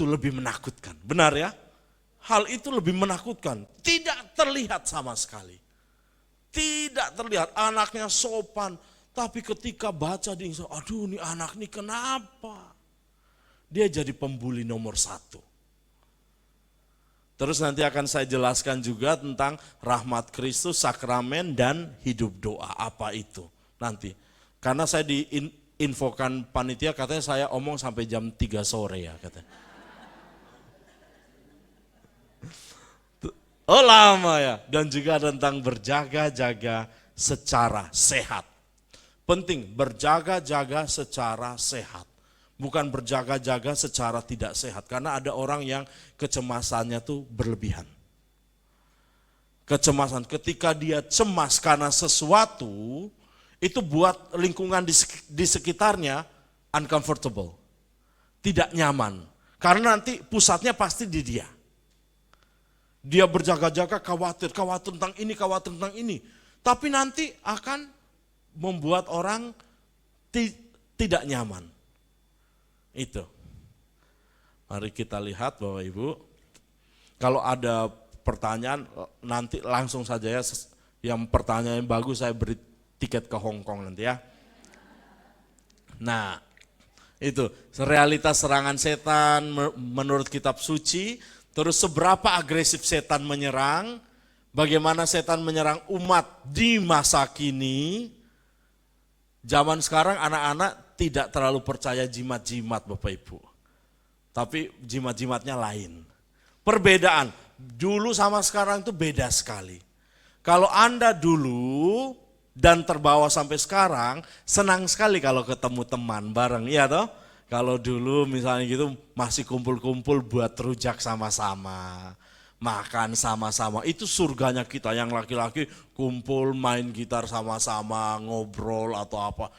lebih menakutkan. Benar ya? Hal itu lebih menakutkan. Tidak terlihat sama sekali. Tidak terlihat, anaknya sopan. Tapi ketika baca di Instagram, aduh ini anak ini kenapa? Dia jadi pembuli nomor 1. Terus nanti akan saya jelaskan juga tentang rahmat Kristus, sakramen, dan hidup doa. Apa itu nanti. Karena saya diinfokan panitia katanya saya omong sampai jam 3 sore ya katanya. Oh lama ya. Dan juga tentang berjaga-jaga secara sehat. Penting berjaga-jaga secara sehat. Bukan berjaga-jaga secara tidak sehat. Karena ada orang yang kecemasannya tuh berlebihan. Kecemasan ketika dia cemas karena sesuatu, itu buat lingkungan di sekitarnya uncomfortable. Tidak nyaman. Karena nanti pusatnya pasti di dia. Dia berjaga-jaga khawatir tentang ini. Tapi nanti akan membuat orang tidak nyaman. Itu. Mari kita lihat Bapak Ibu. Kalau ada pertanyaan nanti langsung saja ya. Yang pertanyaan yang bagus saya beri tiket ke Hong Kong nanti ya. Nah, itu realitas serangan setan menurut kitab suci. Terus seberapa agresif setan menyerang. Bagaimana setan menyerang umat di masa kini. Zaman sekarang anak-anak tidak terlalu percaya jimat-jimat Bapak Ibu. Tapi jimat-jimatnya lain. Perbedaan, dulu sama sekarang itu beda sekali. Kalau Anda dulu dan terbawa sampai sekarang, senang sekali kalau ketemu teman bareng, iya toh? Kalau dulu misalnya gitu masih kumpul-kumpul buat rujak sama-sama, makan sama-sama, itu surganya kita yang laki-laki kumpul main gitar sama-sama, ngobrol atau apa.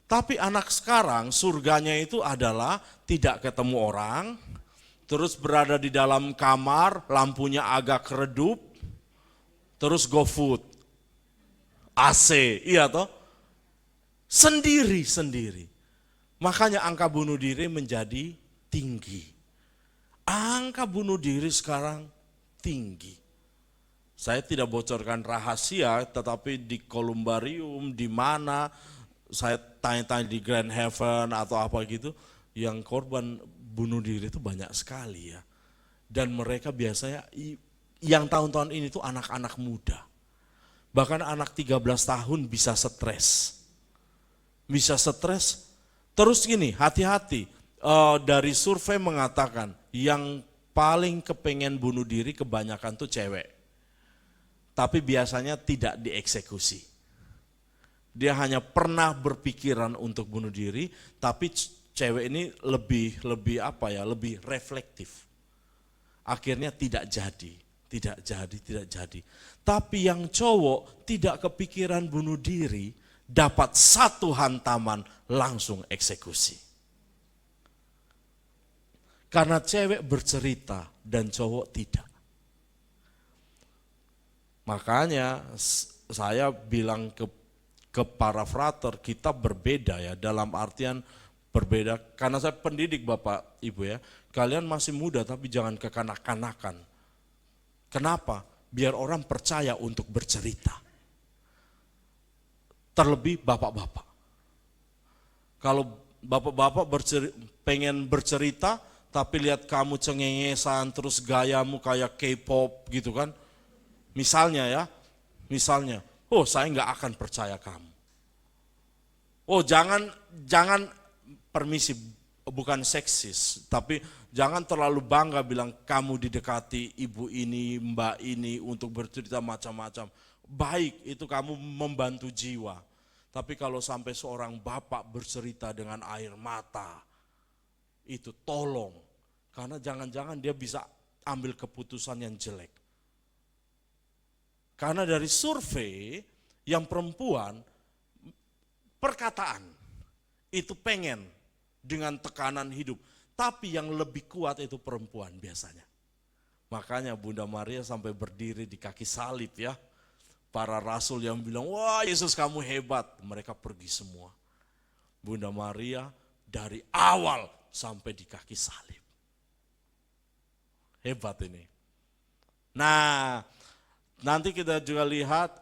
Tapi anak sekarang surganya itu adalah tidak ketemu orang, terus berada di dalam kamar, lampunya agak redup, terus GoFood, AC, iya toh? Sendiri-sendiri. Makanya angka bunuh diri menjadi tinggi. Angka bunuh diri sekarang tinggi. Saya tidak bocorkan rahasia, tetapi di kolumbarium, di mana, saya tanya-tanya di Grand Heaven atau apa gitu, yang korban bunuh diri itu banyak sekali ya. Dan mereka biasanya, yang tahun-tahun ini tuh anak-anak muda. Bahkan anak 13 tahun bisa stres. Bisa stres. Terus gini, hati-hati, dari survei mengatakan yang paling kepengen bunuh diri kebanyakan tuh cewek. Tapi biasanya tidak dieksekusi. Dia hanya pernah berpikiran untuk bunuh diri, tapi cewek ini lebih reflektif. Akhirnya tidak jadi. Tapi yang cowok tidak kepikiran bunuh diri, dapat satu hantaman langsung eksekusi. Karena cewek bercerita dan cowok tidak. Makanya saya bilang ke para frater, kita berbeda ya, dalam artian berbeda. Karena saya pendidik Bapak Ibu ya, kalian masih muda tapi jangan kekanak-kanakan. Kenapa? Biar orang percaya untuk bercerita. Terlebih bapak-bapak. Kalau bapak-bapak pengen bercerita, tapi lihat kamu cengengesan, terus gayamu kayak K-pop gitu kan. Misalnya, oh saya nggak akan percaya kamu. Oh jangan permisi, bukan seksis, tapi jangan terlalu bangga bilang kamu didekati ibu ini, mbak ini untuk bercerita macam-macam. Baik, itu kamu membantu jiwa. Tapi kalau sampai seorang bapak bercerita dengan air mata, itu tolong. Karena jangan-jangan dia bisa ambil keputusan yang jelek. Karena dari survei, yang perempuan, perkataan, itu pengen dengan tekanan hidup. Tapi yang lebih kuat itu perempuan biasanya. Makanya Bunda Maria sampai berdiri di kaki salib ya. Para rasul yang bilang, wah Yesus kamu hebat, mereka pergi semua. Bunda Maria dari awal sampai di kaki salib. Hebat ini. Nah, nanti kita juga lihat,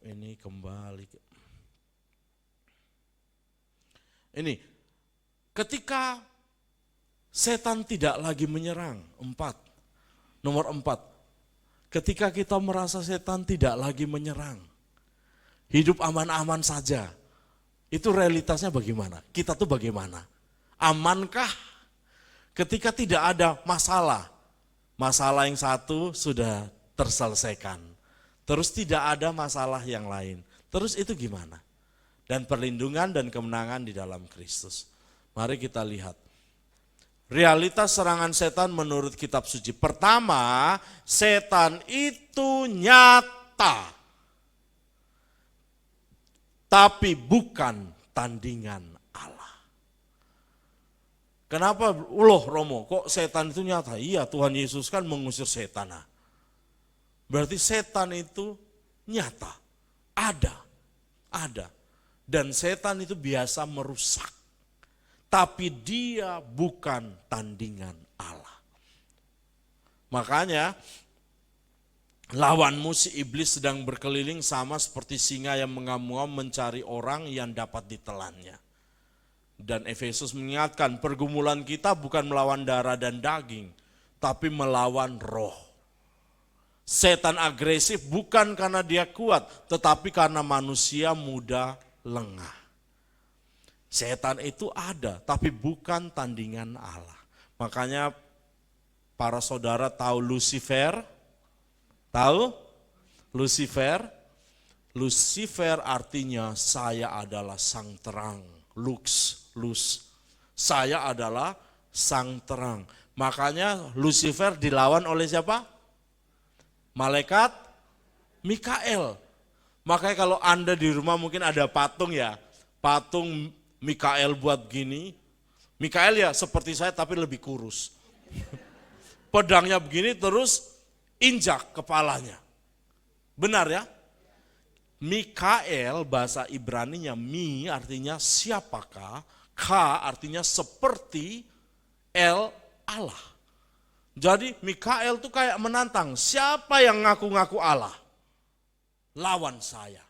ini kembali. Ini, ketika setan tidak lagi menyerang, nomor 4. Ketika kita merasa setan tidak lagi menyerang, hidup aman-aman saja, itu realitasnya bagaimana? Kita tuh bagaimana? Amankah? Ketika tidak ada masalah yang satu sudah terselesaikan, terus tidak ada masalah yang lain, terus itu gimana? Dan perlindungan dan kemenangan di dalam Kristus. Mari kita lihat. Realitas serangan setan menurut kitab suci. Pertama, setan itu nyata. Tapi bukan tandingan Allah. Kenapa? Loh Romo, kok setan itu nyata? Iya, Tuhan Yesus kan mengusir setan. Berarti setan itu nyata. Ada. Dan setan itu biasa merusak. Tapi dia bukan tandingan Allah. Makanya lawanmu si iblis sedang berkeliling sama seperti singa yang mengamuk mencari orang yang dapat ditelannya. Dan Efesus mengingatkan pergumulan kita bukan melawan darah dan daging, tapi melawan roh. Setan agresif bukan karena dia kuat, tetapi karena manusia mudah lengah. Setan itu ada, tapi bukan tandingan Allah. Makanya para saudara tahu Lucifer? Tahu? Lucifer? Lucifer artinya saya adalah sang terang. Lux. Saya adalah sang terang. Makanya Lucifer dilawan oleh siapa? Malaikat Mikael. Makanya kalau Anda di rumah mungkin ada patung ya. Patung Mikael buat gini. Mikael ya seperti saya tapi lebih kurus. Pedangnya begini terus injak kepalanya. Benar ya? Mikael bahasa Ibraninya mi artinya siapakah, K artinya seperti, L Allah. Jadi Mikael tuh kayak menantang, siapa yang ngaku-ngaku Allah? Lawan saya.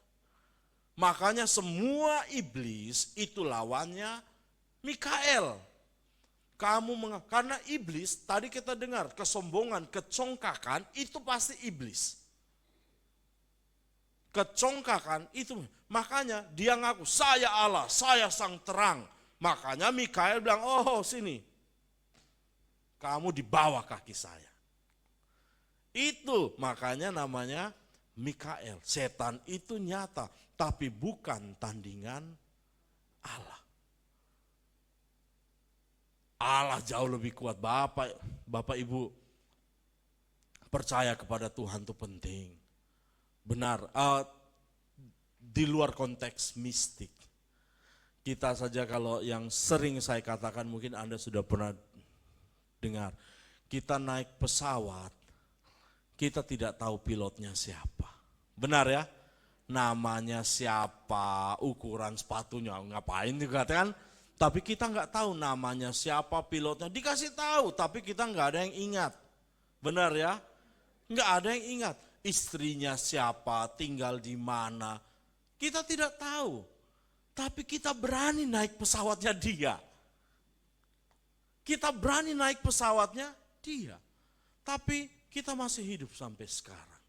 Makanya semua iblis itu lawannya Mikael. Karena iblis, tadi kita dengar kesombongan, kecongkakan itu pasti iblis. Kecongkakan itu, makanya dia ngaku saya Allah, saya sang terang. Makanya Mikael bilang, oh sini, kamu di bawah kaki saya. Itu makanya namanya Mikael. Setan itu nyata, tapi bukan tandingan Allah. Allah jauh lebih kuat. Bapak Ibu, percaya kepada Tuhan itu penting. Benar, di luar konteks mistik. Kita saja kalau yang sering saya katakan mungkin Anda sudah pernah dengar. Kita naik pesawat, kita tidak tahu pilotnya siapa. Benar ya? Namanya siapa, ukuran sepatunya, ngapain juga kan? Tapi kita nggak tahu namanya siapa, pilotnya. Dikasih tahu, tapi kita nggak ada yang ingat. Benar ya? Nggak ada yang ingat. Istrinya siapa, tinggal di mana. Kita tidak tahu. Tapi kita berani naik pesawatnya dia. Kita berani naik pesawatnya dia. Tapi kita masih hidup sampai sekarang.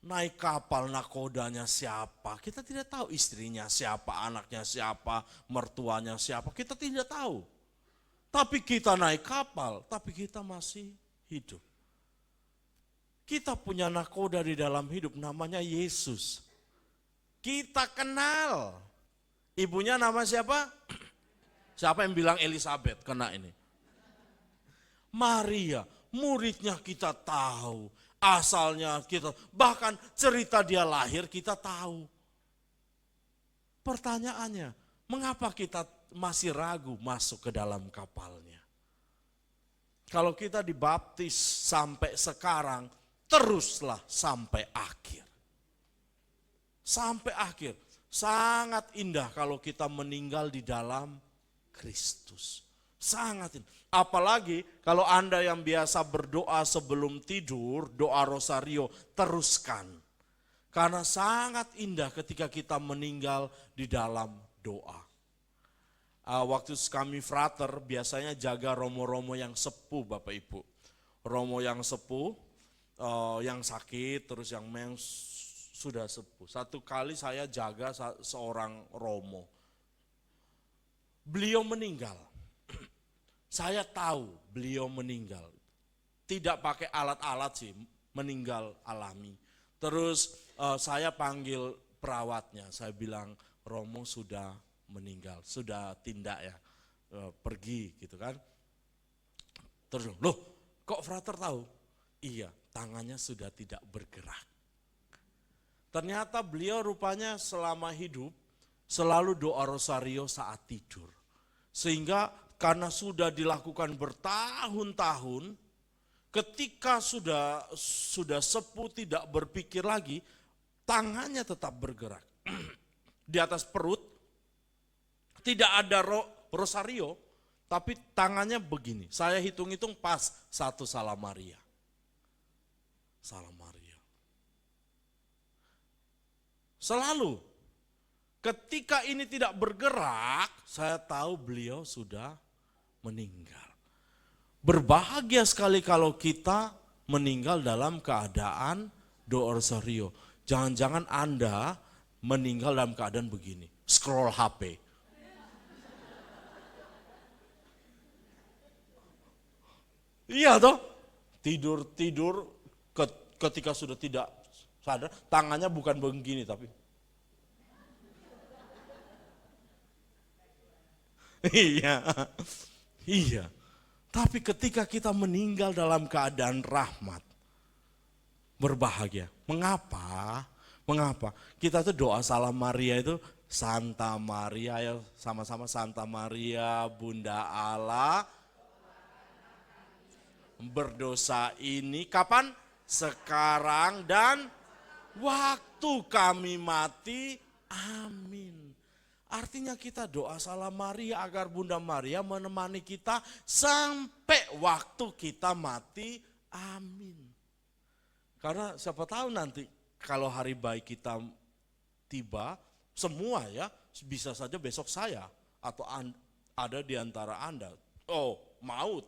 Naik kapal nakodanya siapa, kita tidak tahu istrinya siapa, anaknya siapa, mertuanya siapa, kita tidak tahu. Tapi kita naik kapal, tapi kita masih hidup. Kita punya nakoda di dalam hidup namanya Yesus. Kita kenal. Ibunya nama siapa? Siapa yang bilang Elizabeth kena ini? Maria, muridnya kita tahu. Asalnya kita, bahkan cerita dia lahir kita tahu. Pertanyaannya, mengapa kita masih ragu masuk ke dalam kapalnya? Kalau kita dibaptis sampai sekarang, teruslah sampai akhir. Sampai akhir. Sangat indah kalau kita meninggal di dalam Kristus. Sangat indah. Apalagi kalau Anda yang biasa berdoa sebelum tidur, doa rosario, teruskan. Karena sangat indah ketika kita meninggal di dalam doa. Waktu kami frater biasanya jaga romo-romo yang sepuh Bapak Ibu. Romo yang sepuh, yang sakit, terus yang sudah sepuh. Satu kali saya jaga seorang romo. Beliau meninggal. Saya tahu beliau meninggal. Tidak pakai alat-alat sih, meninggal alami. Terus saya panggil perawatnya, saya bilang Romo sudah meninggal, sudah tindak ya, pergi gitu kan. Terus loh kok frater tahu? Iya, tangannya sudah tidak bergerak. Ternyata beliau rupanya selama hidup selalu doa rosario saat tidur. Sehingga karena sudah dilakukan bertahun-tahun, ketika sudah sepuh tidak berpikir lagi, tangannya tetap bergerak. Di atas perut tidak ada rosario, tapi tangannya begini. Saya hitung-hitung pas satu Salam Maria. Salam Maria. Selalu ketika ini tidak bergerak, saya tahu beliau sudah meninggal. Berbahagia sekali kalau kita meninggal dalam keadaan doa rosario. Jangan-jangan Anda meninggal dalam keadaan begini, scroll HP. Iya toh, tidur ketika sudah tidak Sadar, tangannya bukan begini tapi. Iya, iya. Tapi ketika kita meninggal dalam keadaan rahmat, berbahagia. Mengapa? Mengapa? Kita tuh doa salam Maria itu, Santa Maria, ya sama-sama Santa Maria, Bunda Allah, berdosa ini kapan? Sekarang dan waktu kami mati. Amin. Artinya kita doa salam Maria agar Bunda Maria menemani kita sampai waktu kita mati. Amin. Karena siapa tahu nanti kalau hari baik kita tiba, semua ya, bisa saja besok saya atau ada di antara Anda. Oh, maut.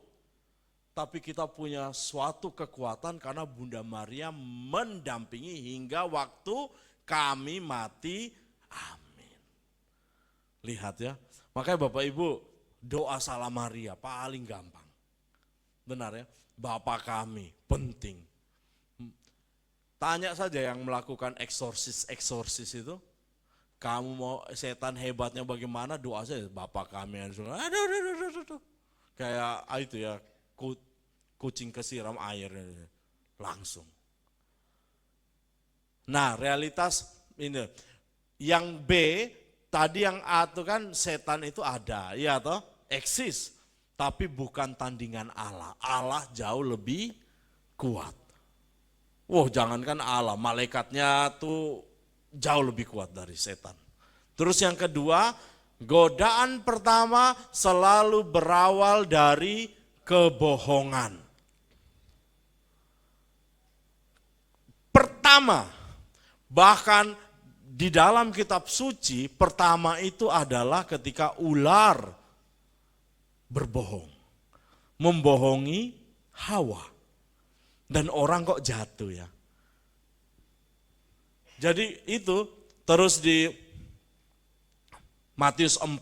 Tapi kita punya suatu kekuatan karena Bunda Maria mendampingi hingga waktu kami mati. Amin. Lihat ya, makanya Bapak Ibu doa salam Maria paling gampang. Benar ya, Bapa kami penting. Tanya saja yang melakukan eksorsis itu, kamu mau setan hebatnya bagaimana, doa saja Bapa kami. Aduh. Kayak itu ya, kucing kesiram air langsung. Nah realitas ini, yang B, tadi yang A itu kan setan itu ada, ya toh, eksis. Tapi bukan tandingan Allah. Allah jauh lebih kuat. Wah, jangankan Allah, malaikatnya tuh jauh lebih kuat dari setan. Terus yang kedua, godaan pertama selalu berawal dari kebohongan. Pertama, bahkan di dalam kitab suci, pertama itu adalah ketika ular berbohong. Membohongi Hawa. Dan orang kok jatuh ya. Jadi itu terus di Matius 4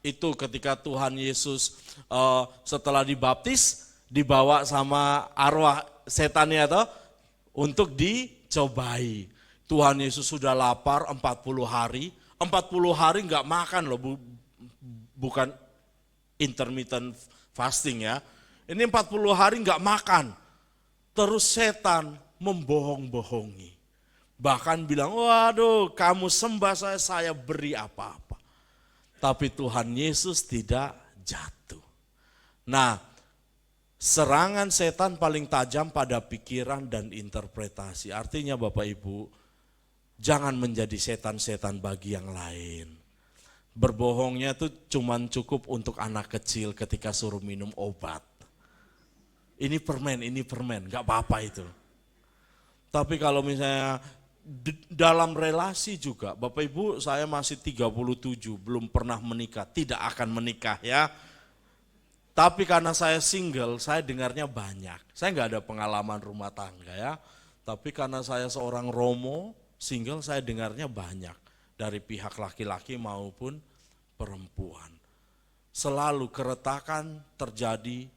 itu ketika Tuhan Yesus setelah dibaptis, dibawa sama arwah setannya itu untuk dicobai. Tuhan Yesus sudah lapar 40 hari. 40 hari enggak makan loh, bukan intermittent fasting ya. Ini 40 hari enggak makan. Terus setan membohong-bohongi. Bahkan bilang, waduh kamu sembah saya beri apa-apa. Tapi Tuhan Yesus tidak jatuh. Nah, serangan setan paling tajam pada pikiran dan interpretasi. Artinya Bapak Ibu, jangan menjadi setan-setan bagi yang lain. Berbohongnya itu cuman cukup untuk anak kecil ketika suruh minum obat. Ini permen, gak apa-apa itu. Tapi kalau misalnya dalam relasi juga, Bapak Ibu saya masih 37, belum pernah menikah, tidak akan menikah ya. Tapi karena saya single, saya dengarnya banyak. Saya gak ada pengalaman rumah tangga ya. Tapi karena saya seorang romo, single, saya dengarnya banyak. Dari pihak laki-laki maupun perempuan. Selalu keretakan terjadi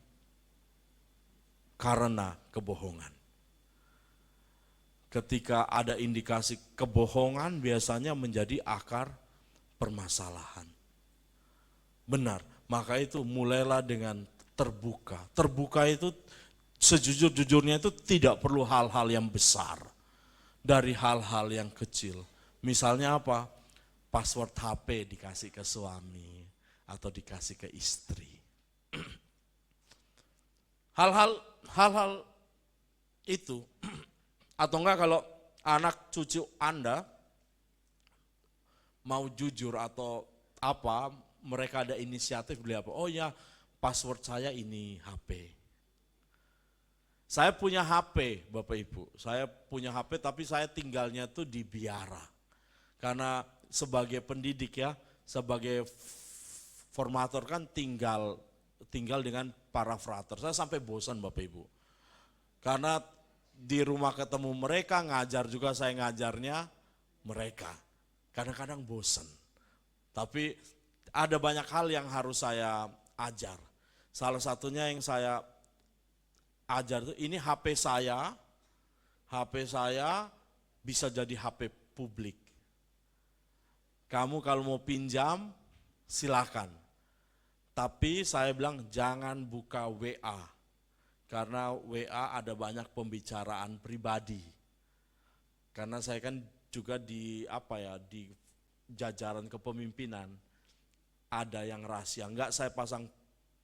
karena kebohongan. Ketika ada indikasi kebohongan biasanya menjadi akar permasalahan. Benar, maka itu mulailah dengan terbuka. Terbuka itu sejujur-jujurnya itu tidak perlu hal-hal yang besar. Dari hal-hal yang kecil. Misalnya apa? Password HP dikasih ke suami atau dikasih ke istri. Hal-hal itu, atau enggak kalau anak cucu Anda mau jujur atau apa, mereka ada inisiatif beli apa, oh ya password saya ini HP. Saya punya HP Bapak Ibu, saya punya HP tapi saya tinggalnya tuh di biara. Karena sebagai pendidik ya, sebagai formator kan tinggal dengan para frater. Saya sampai bosan Bapak Ibu. Karena di rumah ketemu mereka, ngajar juga saya ngajarnya mereka. Kadang-kadang bosan. Tapi ada banyak hal yang harus saya ajar. Salah satunya yang saya ajar itu, ini HP saya bisa jadi HP publik. Kamu kalau mau pinjam, silakan. Tapi saya bilang jangan buka WA. Karena WA ada banyak pembicaraan pribadi. Karena saya kan juga di jajaran kepemimpinan ada yang rahasia, enggak saya pasang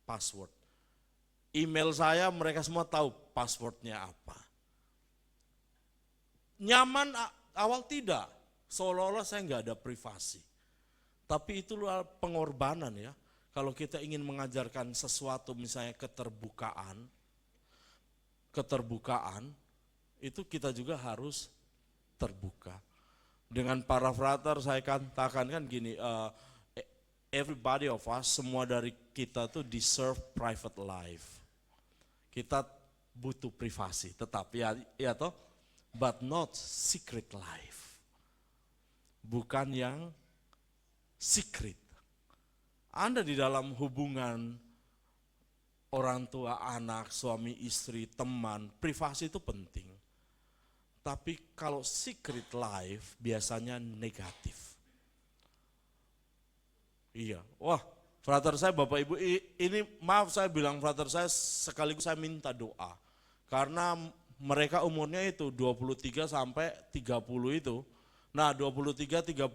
password. Email saya mereka semua tahu passwordnya apa. Nyaman awal tidak, seolah-olah saya enggak ada privasi. Tapi itulah pengorbanan ya. Kalau kita ingin mengajarkan sesuatu misalnya keterbukaan, itu kita juga harus terbuka. Dengan para frater saya katakan kan gini, everybody of us, semua dari kita tuh deserve private life. Kita butuh privasi, tetapi ya toh, but not secret life. Bukan yang secret. Anda di dalam hubungan orang tua, anak, suami, istri, teman, privasi itu penting. Tapi kalau secret life biasanya negatif. Iya, wah frater saya Bapak Ibu, ini maaf saya bilang frater saya sekaligus saya minta doa. Karena mereka umurnya itu 23 sampai 30 itu. Nah 23-30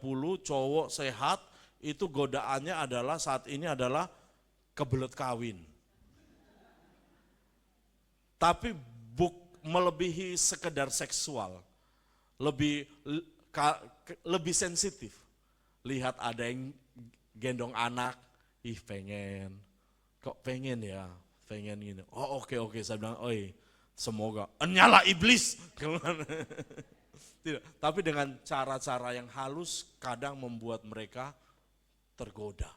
cowok sehat, itu godaannya adalah saat ini adalah kebelet kawin. Tapi melebihi sekedar seksual, lebih sensitif. Lihat ada yang gendong anak, pengen, kok pengen ya, pengen gini. Oh oke, saya bilang, semoga, nyala iblis. Tidak, tapi dengan cara-cara yang halus kadang membuat mereka tergoda.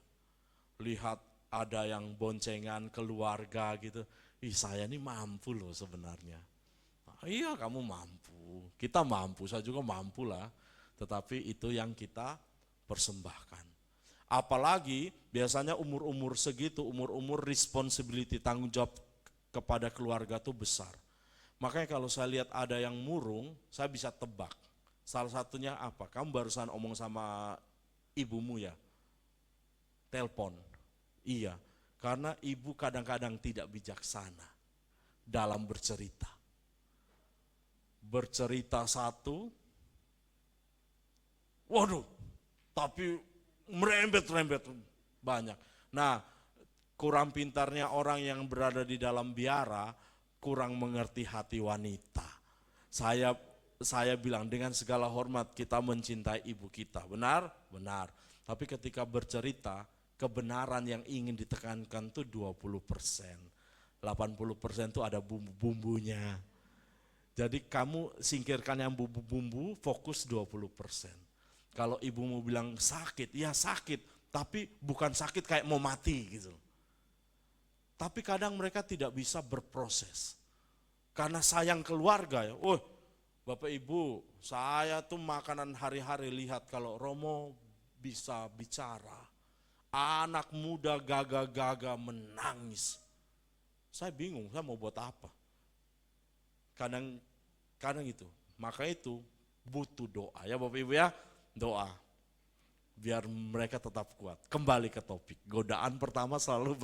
Lihat ada yang boncengan keluarga gitu, saya ini mampu loh sebenarnya. Iya kamu mampu, kita mampu, saya juga mampu lah. Tetapi itu yang kita persembahkan. Apalagi biasanya umur-umur segitu, umur-umur responsibility, tanggung jawab kepada keluarga tuh besar. Makanya kalau saya lihat ada yang murung, saya bisa tebak. Salah satunya apa? Kamu barusan omong sama ibumu ya? Telepon. Iya, karena ibu kadang-kadang tidak bijaksana dalam bercerita. Bercerita satu, waduh, tapi merembet-rembet banyak. Nah, kurang pintarnya orang yang berada di dalam biara, kurang mengerti hati wanita. Saya bilang dengan segala hormat kita mencintai ibu kita, benar? Benar. Tapi ketika bercerita, kebenaran yang ingin ditekankan itu 20%. 80% itu ada bumbu-bumbunya. Jadi kamu singkirkan yang bumbu-bumbu, fokus 20%. Kalau ibumu bilang sakit, ya sakit, tapi bukan sakit kayak mau mati gitu. Tapi kadang mereka tidak bisa berproses. Karena sayang keluarga ya. Bapak Ibu, saya tuh makanan hari-hari lihat kalau Romo bisa bicara. Anak muda gagah-gagah menangis. Saya bingung, saya mau buat apa? Kadang itu, maka itu butuh doa ya Bapak Ibu ya, doa. Biar mereka tetap kuat. Kembali ke topik, godaan pertama selalu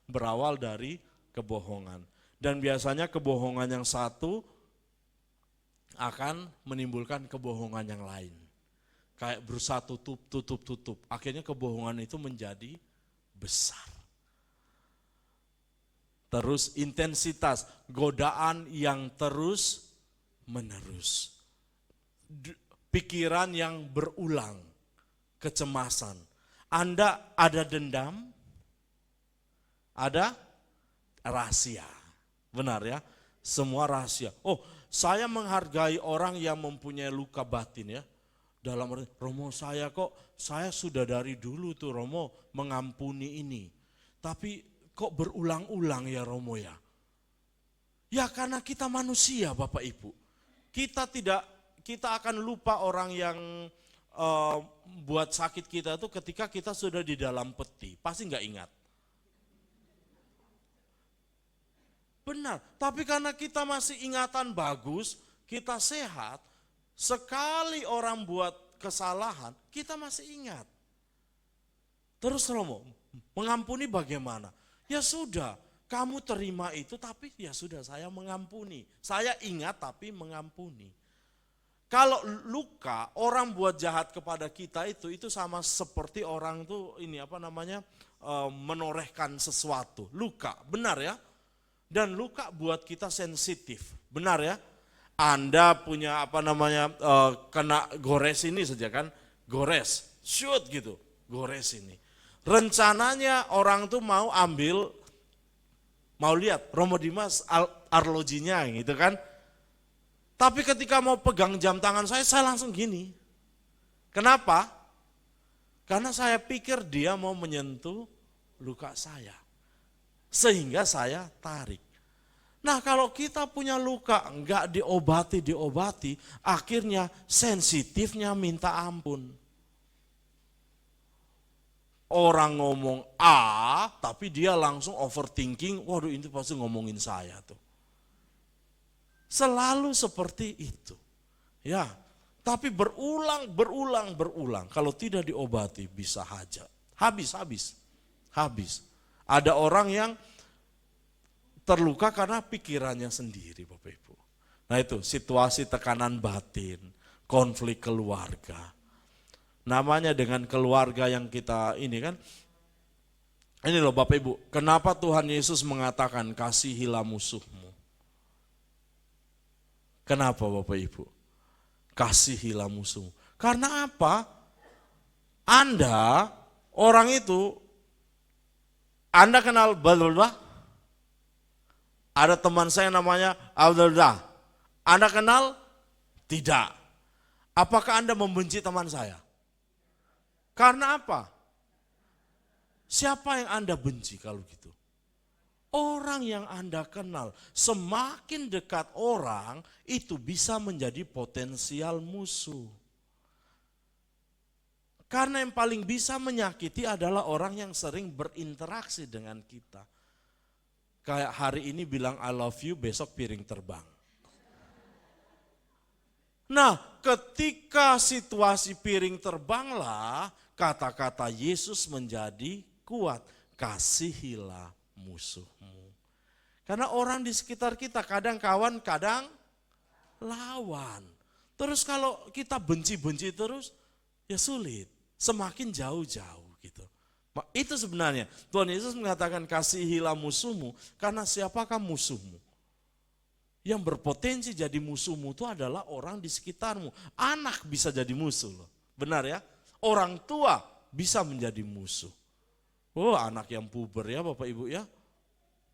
berawal dari kebohongan. Dan biasanya kebohongan yang satu akan menimbulkan kebohongan yang lain. Kayak berusaha tutup. Akhirnya kebohongan itu menjadi besar. Terus intensitas, godaan yang terus menerus. Pikiran yang berulang, kecemasan. Anda ada dendam, ada rahasia. Benar ya, semua rahasia. Saya menghargai orang yang mempunyai luka batin ya. Dalam arti, Romo saya sudah dari dulu tuh Romo mengampuni ini. Tapi kok berulang-ulang ya Romo ya? Ya karena kita manusia Bapak Ibu. Kita akan lupa orang yang buat sakit kita tuh ketika kita sudah di dalam peti. Pasti nggak ingat. Benar, tapi karena kita masih ingatan bagus, kita sehat, Sekali orang buat kesalahan, kita masih ingat. Terus Romo, mengampuni bagaimana? Ya sudah, kamu terima itu tapi ya sudah saya mengampuni. Saya ingat tapi mengampuni. Kalau luka, orang buat jahat kepada kita itu sama seperti orang tuh menorehkan sesuatu. Luka, benar ya? Dan luka buat kita sensitif, benar ya? Anda punya kena gores ini saja kan, gores, shoot gitu, gores ini. Rencananya orang tuh mau lihat Romo Dimas arlojinya gitu kan. Tapi ketika mau pegang jam tangan saya langsung gini. Kenapa? Karena saya pikir dia mau menyentuh luka saya. Sehingga saya tarik. Nah kalau kita punya luka enggak diobati, akhirnya sensitifnya minta ampun. Orang ngomong A, tapi dia langsung overthinking, waduh ini pasti ngomongin saya tuh. Selalu seperti itu. Ya, tapi berulang. Kalau tidak diobati bisa hajat. Habis. Ada orang yang terluka karena pikirannya sendiri, Bapak Ibu. Nah itu situasi tekanan batin, konflik keluarga. Namanya dengan keluarga yang kita ini kan, ini loh Bapak Ibu, kenapa Tuhan Yesus mengatakan kasihilah musuhmu? Kenapa Bapak Ibu? Kasihilah musuhmu. Karena apa? Anda, orang itu, Anda kenal Abdullah? Ada teman saya namanya Abdullah. Anda kenal? Tidak. Apakah Anda membenci teman saya? Karena apa? Siapa yang Anda benci kalau gitu? Orang yang Anda kenal. Semakin dekat orang, itu bisa menjadi potensial musuh. Karena yang paling bisa menyakiti adalah orang yang sering berinteraksi dengan kita. Kayak hari ini bilang I love you, besok piring terbang. Nah, ketika situasi piring terbanglah, kata-kata Yesus menjadi kuat. Kasihilah musuhmu. Karena orang di sekitar kita kadang kawan, kadang lawan. Terus kalau kita benci-benci terus, ya sulit. Semakin jauh-jauh gitu. Itu sebenarnya Tuhan Yesus mengatakan kasihilah musuhmu, karena siapakah musuhmu? Yang berpotensi jadi musuhmu itu adalah orang di sekitarmu. Anak bisa jadi musuh loh. Benar ya? Orang tua bisa menjadi musuh. Oh, anak yang puber ya Bapak Ibu ya.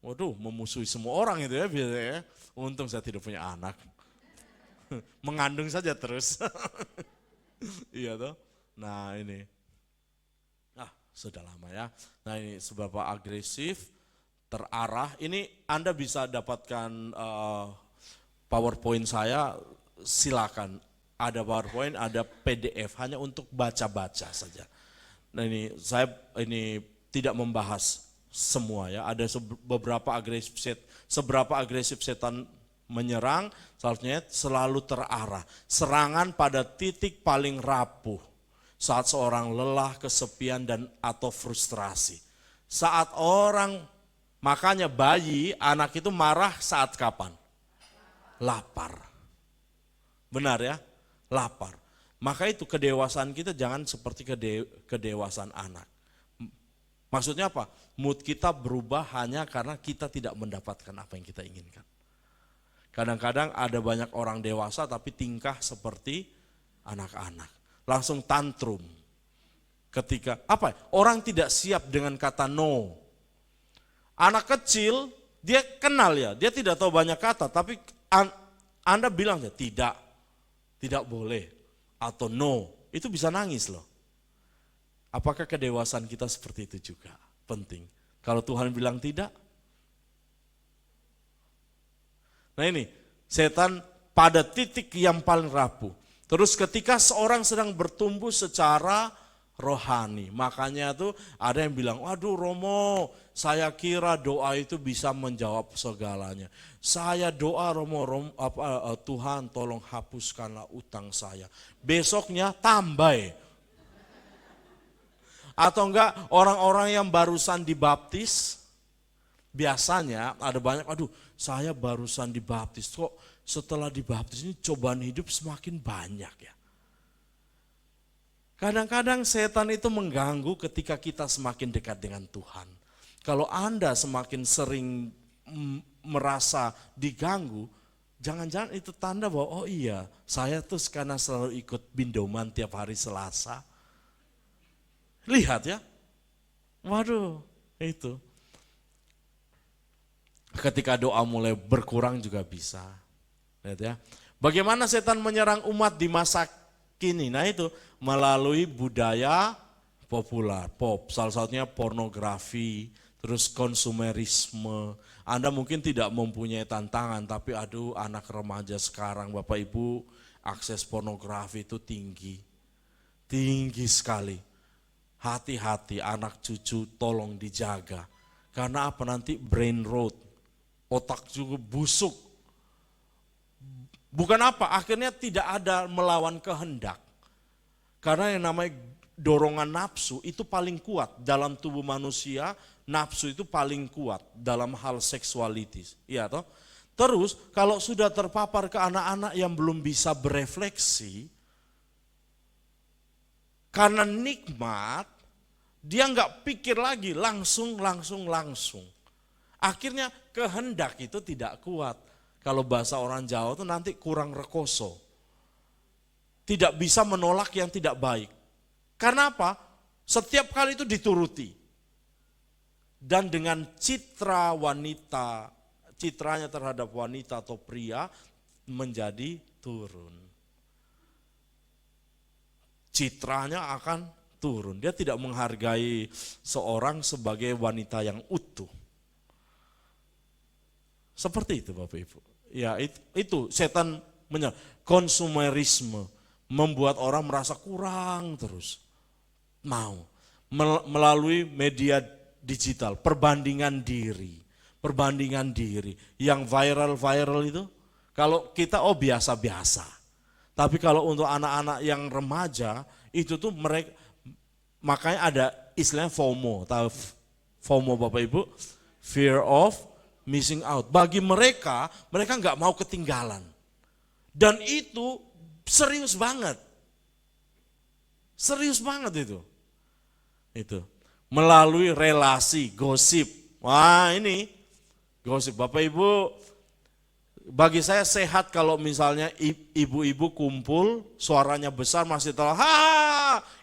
Waduh, memusuhi semua orang itu ya biasanya ya. Untung saya tidak punya anak. Mengandung saja terus. Iya toh. Nah ini. Sudah lama ya. Nah ini seberapa agresif, terarah. Ini Anda bisa dapatkan PowerPoint saya, silakan. Ada PowerPoint, ada PDF, hanya untuk baca-baca saja. Nah ini saya tidak membahas semua ya. Ada seberapa agresif setan menyerang, seharusnya selalu terarah. Serangan pada titik paling rapuh. Saat seorang lelah, kesepian, dan atau frustrasi. Saat orang, makanya bayi, anak itu marah saat kapan? Lapar. Benar ya? Lapar. Maka itu kedewasaan kita jangan seperti kedewasaan anak. Maksudnya apa? Mood kita berubah hanya karena kita tidak mendapatkan apa yang kita inginkan. Kadang-kadang ada banyak orang dewasa tapi tingkah seperti anak-anak. Langsung tantrum. Ketika orang tidak siap dengan kata no. Anak kecil dia kenal ya, dia tidak tahu banyak kata, tapi Anda bilang ya tidak boleh atau no, itu bisa nangis loh. Apakah kedewasaan kita seperti itu juga? Penting. Kalau Tuhan bilang tidak. Nah ini, setan pada titik yang paling rapuh. Terus ketika seorang sedang bertumbuh secara rohani. Makanya tuh ada yang bilang, waduh Romo, saya kira doa itu bisa menjawab segalanya. Saya doa Romo, Tuhan tolong hapuskanlah utang saya. Besoknya tambah. Atau enggak orang-orang yang barusan dibaptis, biasanya ada banyak, aduh saya barusan dibaptis, kok setelah dibaptis ini cobaan hidup semakin banyak ya. Kadang-kadang setan itu mengganggu ketika kita semakin dekat dengan Tuhan. Kalau Anda semakin sering merasa diganggu, jangan-jangan itu tanda bahwa oh iya, saya tuh karena selalu ikut bindoman tiap hari Selasa. Lihat ya, waduh itu. Ketika doa mulai berkurang juga bisa. Lihat ya, bagaimana setan menyerang umat di masa kini? Nah itu melalui budaya populer, salah satunya pornografi, terus konsumerisme. Anda mungkin tidak mempunyai tantangan, tapi aduh anak remaja sekarang Bapak Ibu akses pornografi itu tinggi sekali. Hati-hati anak cucu tolong dijaga. Karena apa nanti brain rot, otak juga busuk. Bukan apa, akhirnya tidak ada melawan kehendak. Karena yang namanya dorongan nafsu itu paling kuat dalam tubuh manusia, nafsu itu paling kuat dalam hal seksualitis. Iya toh? Terus kalau sudah terpapar ke anak-anak yang belum bisa berefleksi, karena nikmat, dia nggak pikir lagi, langsung. Akhirnya kehendak itu tidak kuat. Kalau bahasa orang Jawa itu nanti kurang rekoso. Tidak bisa menolak yang tidak baik. Karena apa? Setiap kali itu dituruti. Dan dengan citranya terhadap wanita atau pria menjadi turun. Citranya akan turun. Dia tidak menghargai seorang sebagai wanita yang utuh. Seperti itu Bapak Ibu. Ya itu setan konsumerisme membuat orang merasa kurang terus. Mau melalui media digital, perbandingan diri yang viral itu. Kalau kita biasa-biasa. Tapi kalau untuk anak-anak yang remaja itu tuh mereka, makanya ada istilahnya FOMO. Tahu FOMO Bapak Ibu? Fear of missing out. Bagi mereka nggak mau ketinggalan. Dan itu serius banget. Serius banget itu. Itu. Melalui relasi, gosip. Wah ini gosip. Bapak Ibu, bagi saya sehat kalau misalnya ibu-ibu kumpul, suaranya besar masih tahu,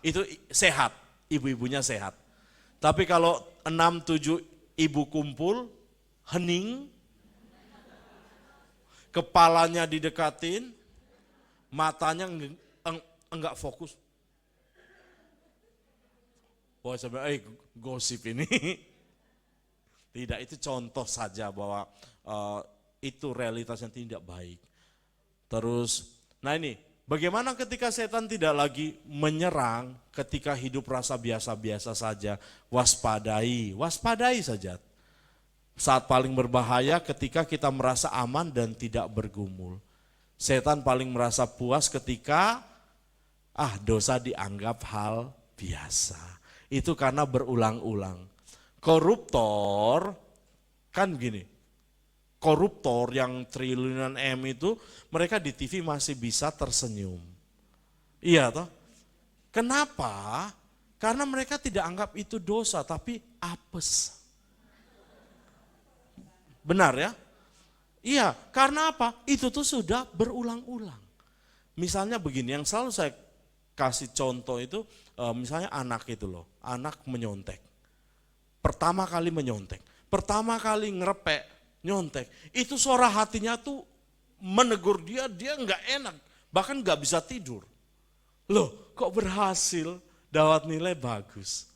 itu sehat. Ibu-ibunya sehat. Tapi kalau 6-7 ibu kumpul, hening, kepalanya didekatin, matanya enggak fokus. Wah sampai gosip ini. Tidak, itu contoh saja bahwa itu realitas yang tidak baik. Terus, nah ini, bagaimana ketika setan tidak lagi menyerang ketika hidup rasa biasa-biasa saja, waspadai saja. Saat paling berbahaya ketika kita merasa aman dan tidak bergumul. Setan paling merasa puas ketika dosa dianggap hal biasa. Itu karena berulang-ulang. Koruptor kan gini, koruptor yang triliunan M itu mereka di TV masih bisa tersenyum. Iya toh? Kenapa? Karena mereka tidak anggap itu dosa tapi apes. Benar ya? Iya, karena apa? Itu tuh sudah berulang-ulang. Misalnya begini, yang selalu saya kasih contoh itu, misalnya anak itu loh, anak menyontek. Pertama kali menyontek, pertama kali ngerepek, nyontek. Itu suara hatinya tuh menegur dia nggak enak, bahkan nggak bisa tidur. Loh, kok berhasil, dapat nilai bagus.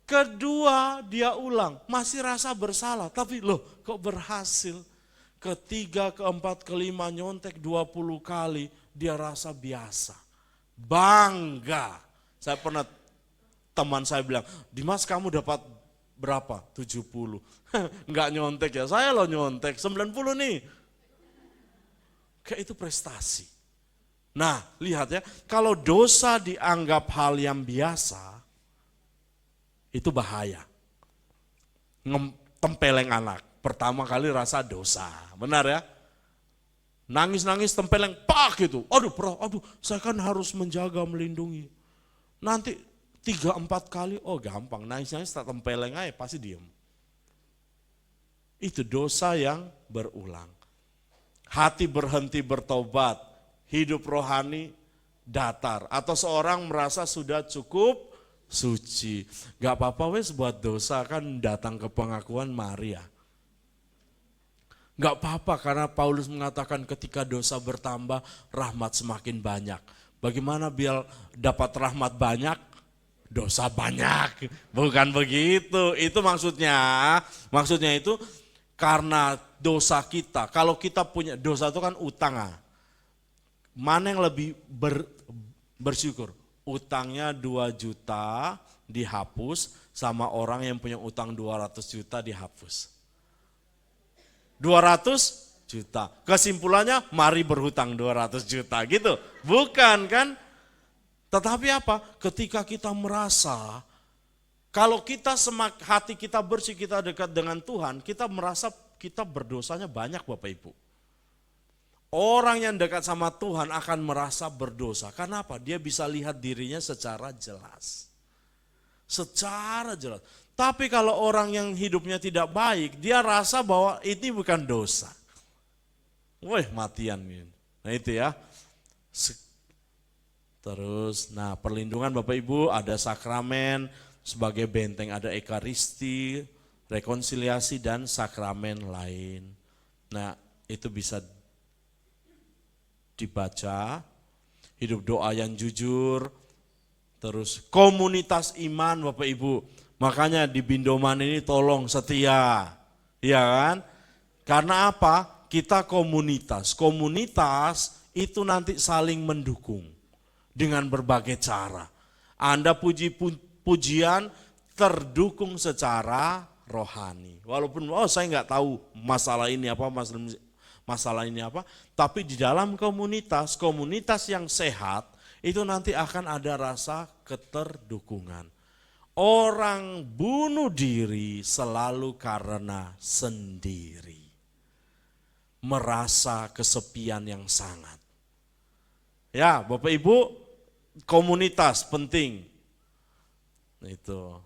Kedua dia ulang, masih rasa bersalah, tapi loh kok berhasil. Ketiga, keempat, kelima nyontek 20 kali, dia rasa biasa. Bangga. Saya pernah, teman saya bilang, Dimas kamu dapat berapa? 70. Enggak nyontek ya, saya loh nyontek, 90 nih. Kayak itu prestasi. Nah, lihat ya, kalau dosa dianggap hal yang biasa, itu bahaya. Tempeleng anak, pertama kali rasa dosa, benar ya? Nangis-nangis tempeleng, pak gitu. Aduh, saya kan harus menjaga, melindungi. Nanti 3-4 kali, oh gampang, nangis-nangis tak tempeleng aja, pasti diem. Itu dosa yang berulang. Hati berhenti bertobat, hidup rohani datar. Atau seorang merasa sudah cukup suci. Gak apa-apa wes buat dosa, kan datang ke pengakuan mari ya. Gak apa-apa karena Paulus mengatakan ketika dosa bertambah, rahmat semakin banyak. Bagaimana biar dapat rahmat banyak, dosa banyak? Bukan begitu, itu maksudnya. Maksudnya itu karena dosa kita, kalau kita punya dosa itu kan utang. Mana yang lebih bersyukur? Utangnya 2 juta dihapus sama orang yang punya utang 200 juta dihapus. 200 juta. Kesimpulannya mari berhutang 200 juta gitu. Bukan kan? Tetapi apa? Ketika kita merasa kalau kita hati kita bersih, kita dekat dengan Tuhan, kita merasa kita berdosanya banyak Bapak Ibu. Orang yang dekat sama Tuhan akan merasa berdosa. Kenapa? Dia bisa lihat dirinya secara jelas. Secara jelas. Tapi kalau orang yang hidupnya tidak baik, dia rasa bahwa ini bukan dosa. Wih, matian. Nah itu ya. Terus, nah perlindungan Bapak Ibu, ada sakramen sebagai benteng, ada ekaristi, rekonsiliasi dan sakramen lain. Nah itu bisa dibaca, hidup doa yang jujur, terus komunitas iman Bapak Ibu. Makanya di Bindoman ini tolong setia, ya kan? Karena apa? Kita komunitas itu nanti saling mendukung dengan berbagai cara. Anda pujian terdukung secara rohani. Walaupun saya nggak tahu masalah ini apa, tapi di dalam komunitas yang sehat itu nanti akan ada rasa keterdukungan. Orang bunuh diri selalu karena sendiri. Merasa kesepian yang sangat. Ya, Bapak Ibu, komunitas penting. Itu.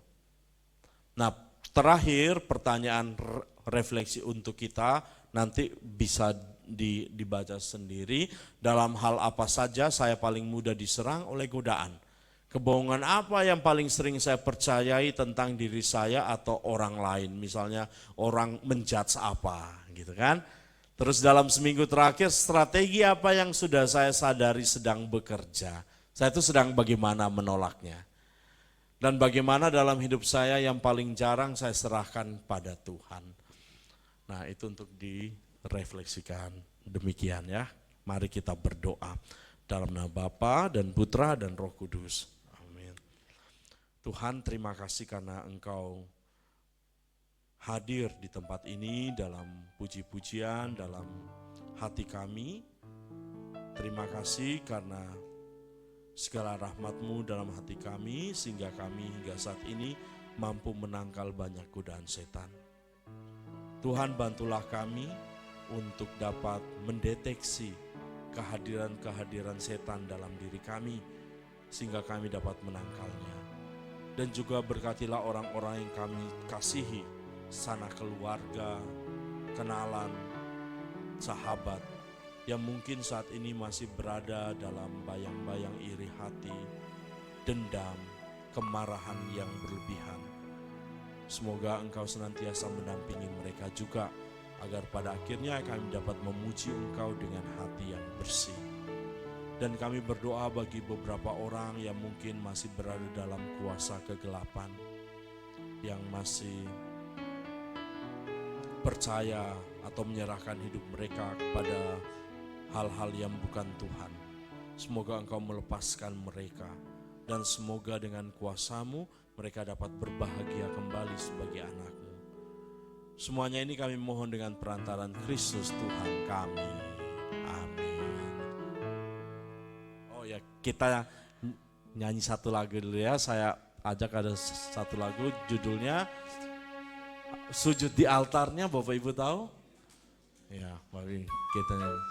Nah, terakhir pertanyaan refleksi untuk kita nanti bisa dibaca sendiri. Dalam hal apa saja saya paling mudah diserang oleh godaan? Kebohongan apa yang paling sering saya percayai tentang diri saya atau orang lain? Misalnya orang menjudge apa gitu kan. Terus dalam seminggu terakhir strategi apa yang sudah saya sadari sedang bekerja. Saya itu sedang bagaimana menolaknya. Dan bagaimana dalam hidup saya yang paling jarang saya serahkan pada Tuhan. Nah itu untuk direfleksikan. Demikian ya. Mari kita berdoa. Dalam nama Bapa dan Putra dan Roh Kudus. Amin. Tuhan terima kasih karena Engkau hadir di tempat ini dalam puji-pujian, dalam hati kami. Terima kasih karena segala rahmat-Mu dalam hati kami, sehingga kami hingga saat ini mampu menangkal banyak godaan setan. Tuhan bantulah kami untuk dapat mendeteksi kehadiran-kehadiran setan dalam diri kami, sehingga kami dapat menangkalnya. Dan juga berkatilah orang-orang yang kami kasihi, sanak keluarga, kenalan, sahabat, yang mungkin saat ini masih berada dalam bayang-bayang iri hati, dendam, kemarahan yang berlebihan. Semoga Engkau senantiasa mendampingi mereka juga, agar pada akhirnya kami dapat memuji Engkau dengan hati yang bersih. Dan kami berdoa bagi beberapa orang yang mungkin masih berada dalam kuasa kegelapan, yang masih percaya atau menyerahkan hidup mereka kepada hal-hal yang bukan Tuhan. Semoga Engkau melepaskan mereka dan semoga dengan kuasa-Mu mereka dapat berbahagia kembali sebagai anak-Mu. Semuanya ini kami mohon dengan perantaran Kristus Tuhan kami. Amin. Oh ya, kita nyanyi satu lagu dulu ya. Saya ajak ada satu lagu judulnya Sujud di Altarnya. Bapak Ibu tahu? Ya, mari kita nyanyi.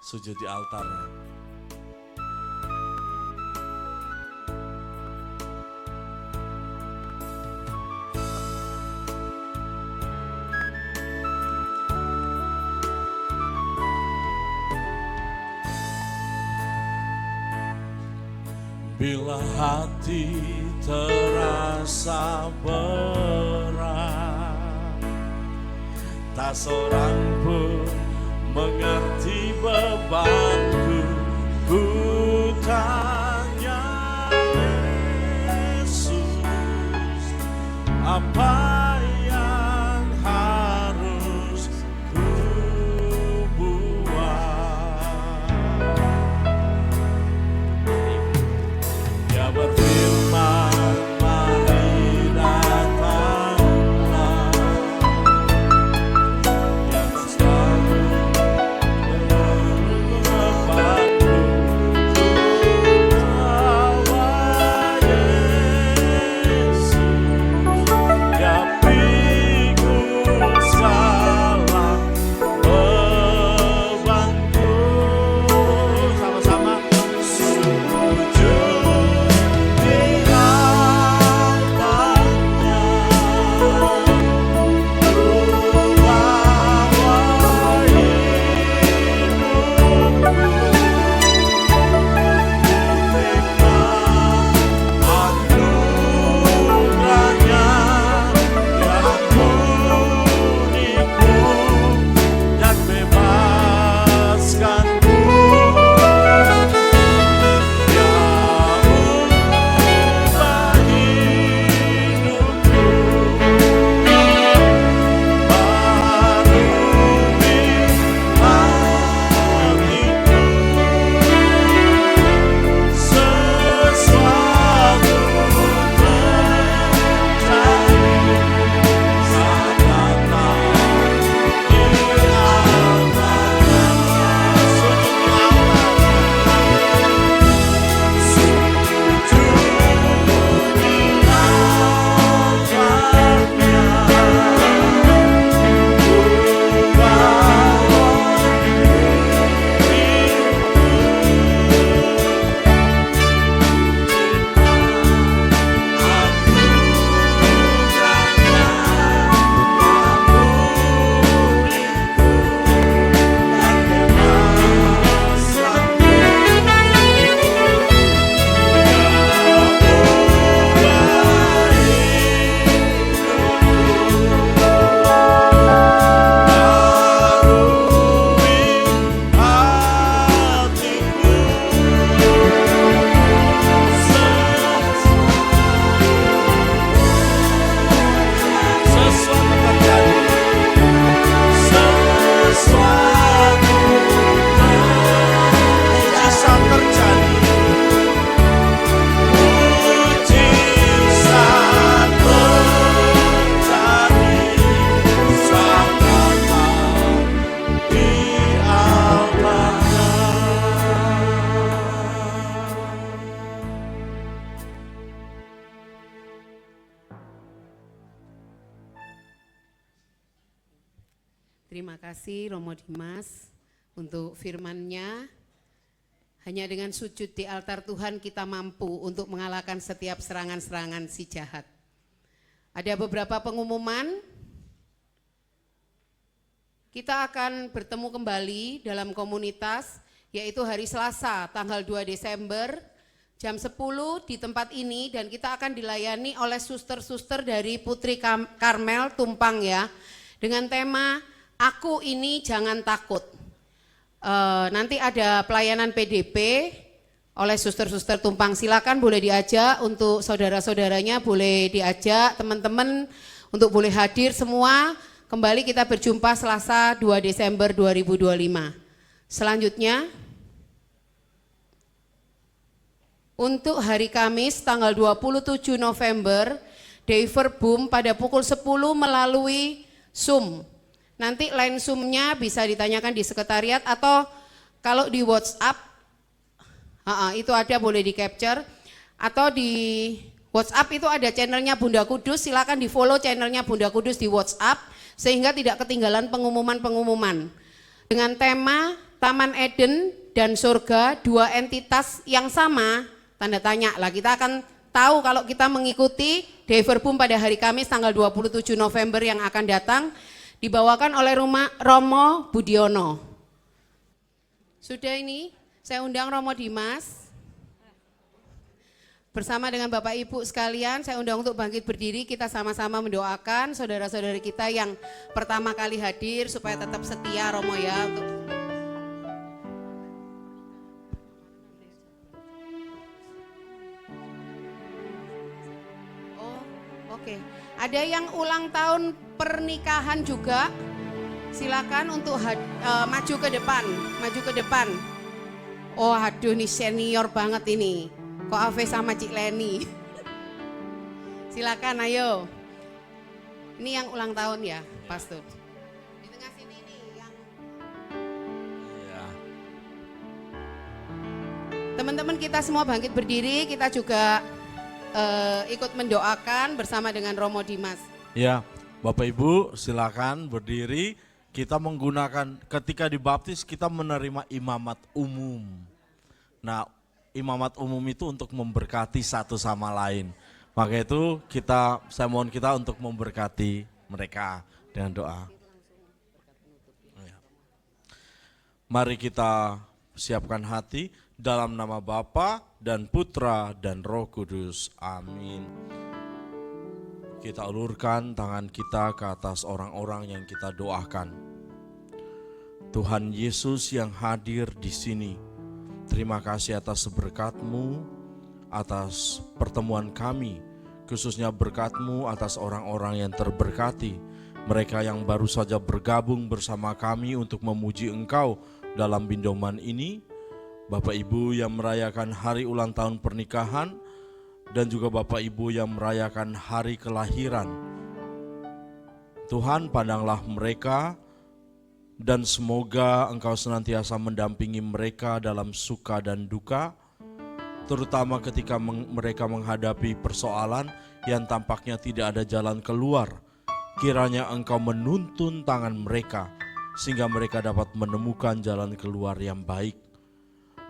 Sujud di Altarnya. Bila hati terasa berat, tak seorang pun mengerti bebanku. Ku tanya Yesus, apa yang harus ku buat? Dia berfirman, mari datanglah. Dia akan selalu menurut bebanku. Ku bawa Yesus, Dia pikul salah bebanku. Sama-sama sujud di hadapannya, ku bawa anugerahnya yang ampuniku dan bebaskanku. Dia ubah hidupku, barui hatiku. Sesuatu terjadi saat datang di altarnya. Sujud di altarnya, ku bawa sesuatu terjadi, sesuatu mujizat terjadi, mujizat terjadi saat datang di altarnya. Terima kasih Romo Dimas untuk firman-Nya. Hanya dengan sujud di altar Tuhan kita mampu untuk mengalahkan setiap serangan-serangan si jahat. Ada beberapa pengumuman. Kita akan bertemu kembali dalam komunitas, yaitu hari Selasa tanggal 2 Desember jam 10 di tempat ini, dan kita akan dilayani oleh suster-suster dari Putri Karmel Tumpang ya, dengan tema Aku Ini Jangan Takut. Nanti ada pelayanan PDP oleh suster-suster Tumpang. Silakan boleh diajak untuk saudara-saudaranya, boleh diajak teman-teman untuk boleh hadir semua. Kembali kita berjumpa Selasa 2 Desember 2025. Selanjutnya Untuk hari Kamis tanggal 27 November, Deliverboom pada pukul 10 melalui Zoom. Nanti line Zoom-nya bisa ditanyakan di sekretariat atau kalau di WhatsApp, itu ada, boleh di capture. Atau di WhatsApp itu ada channelnya Bunda Kudus, silakan di follow channelnya Bunda Kudus di WhatsApp sehingga tidak ketinggalan pengumuman-pengumuman. Dengan tema Taman Eden dan Surga, dua entitas yang sama, tanda tanya lah. Kita akan tahu kalau kita mengikuti Deliverboom pada hari Kamis tanggal 27 November yang akan datang, dibawakan oleh Romo Budiono. Sudah ini, saya undang Romo Dimas. Bersama dengan Bapak Ibu sekalian, saya undang untuk bangkit berdiri, kita sama-sama mendoakan saudara-saudari kita yang pertama kali hadir supaya tetap setia Romo ya. Oke. Ada yang ulang tahun pernikahan juga, silakan untuk maju ke depan. Oh aduh nih senior banget ini. Kok Ave sama Cik Leni. Silakan ayo. Ini yang ulang tahun ya, Pastor. Di tengah sini nih yang teman-teman kita semua bangkit berdiri, kita juga ikut mendoakan bersama dengan Romo Dimas. Ya, Bapak Ibu silakan berdiri. Kita menggunakan, ketika dibaptis kita menerima imamat umum. Nah, imamat umum itu untuk memberkati satu sama lain. Maka itu saya mohon kita untuk memberkati mereka dengan doa. Mari kita siapkan hati dalam nama Bapa dan Putra dan Roh Kudus. Amin. Kita ulurkan tangan kita ke atas orang-orang yang kita doakan. Tuhan Yesus yang hadir di sini, terima kasih atas berkat-Mu, atas pertemuan kami, khususnya berkat-Mu atas orang-orang yang terberkati, mereka yang baru saja bergabung bersama kami untuk memuji Engkau dalam bindoman ini, Bapak Ibu yang merayakan hari ulang tahun pernikahan, dan juga Bapak Ibu yang merayakan hari kelahiran. Tuhan, pandanglah mereka dan semoga Engkau senantiasa mendampingi mereka dalam suka dan duka, terutama ketika mereka menghadapi persoalan yang tampaknya tidak ada jalan keluar. Kiranya Engkau menuntun tangan mereka sehingga mereka dapat menemukan jalan keluar yang baik.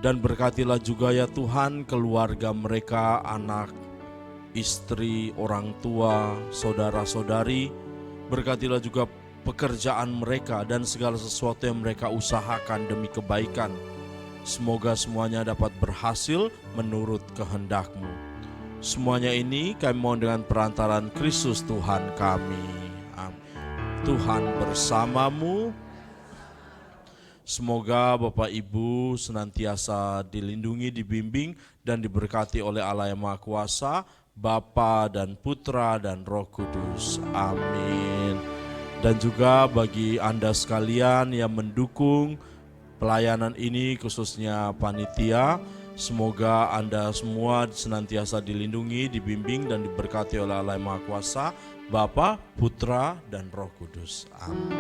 Dan berkatilah juga ya Tuhan keluarga mereka, anak, istri, orang tua, saudara-saudari. Berkatilah juga pekerjaan mereka dan segala sesuatu yang mereka usahakan demi kebaikan. Semoga semuanya dapat berhasil menurut kehendak-Mu. Semuanya ini kami mohon dengan perantaraan Kristus Tuhan kami. Amin. Tuhan bersamamu. Semoga Bapak Ibu senantiasa dilindungi, dibimbing, dan diberkati oleh Allah yang Maha Kuasa, Bapa dan Putra dan Roh Kudus. Amin. Dan juga bagi Anda sekalian yang mendukung pelayanan ini, khususnya panitia, semoga Anda semua senantiasa dilindungi, dibimbing, dan diberkati oleh Allah yang Maha Kuasa, Bapa, Putra, dan Roh Kudus. Amin.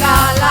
segala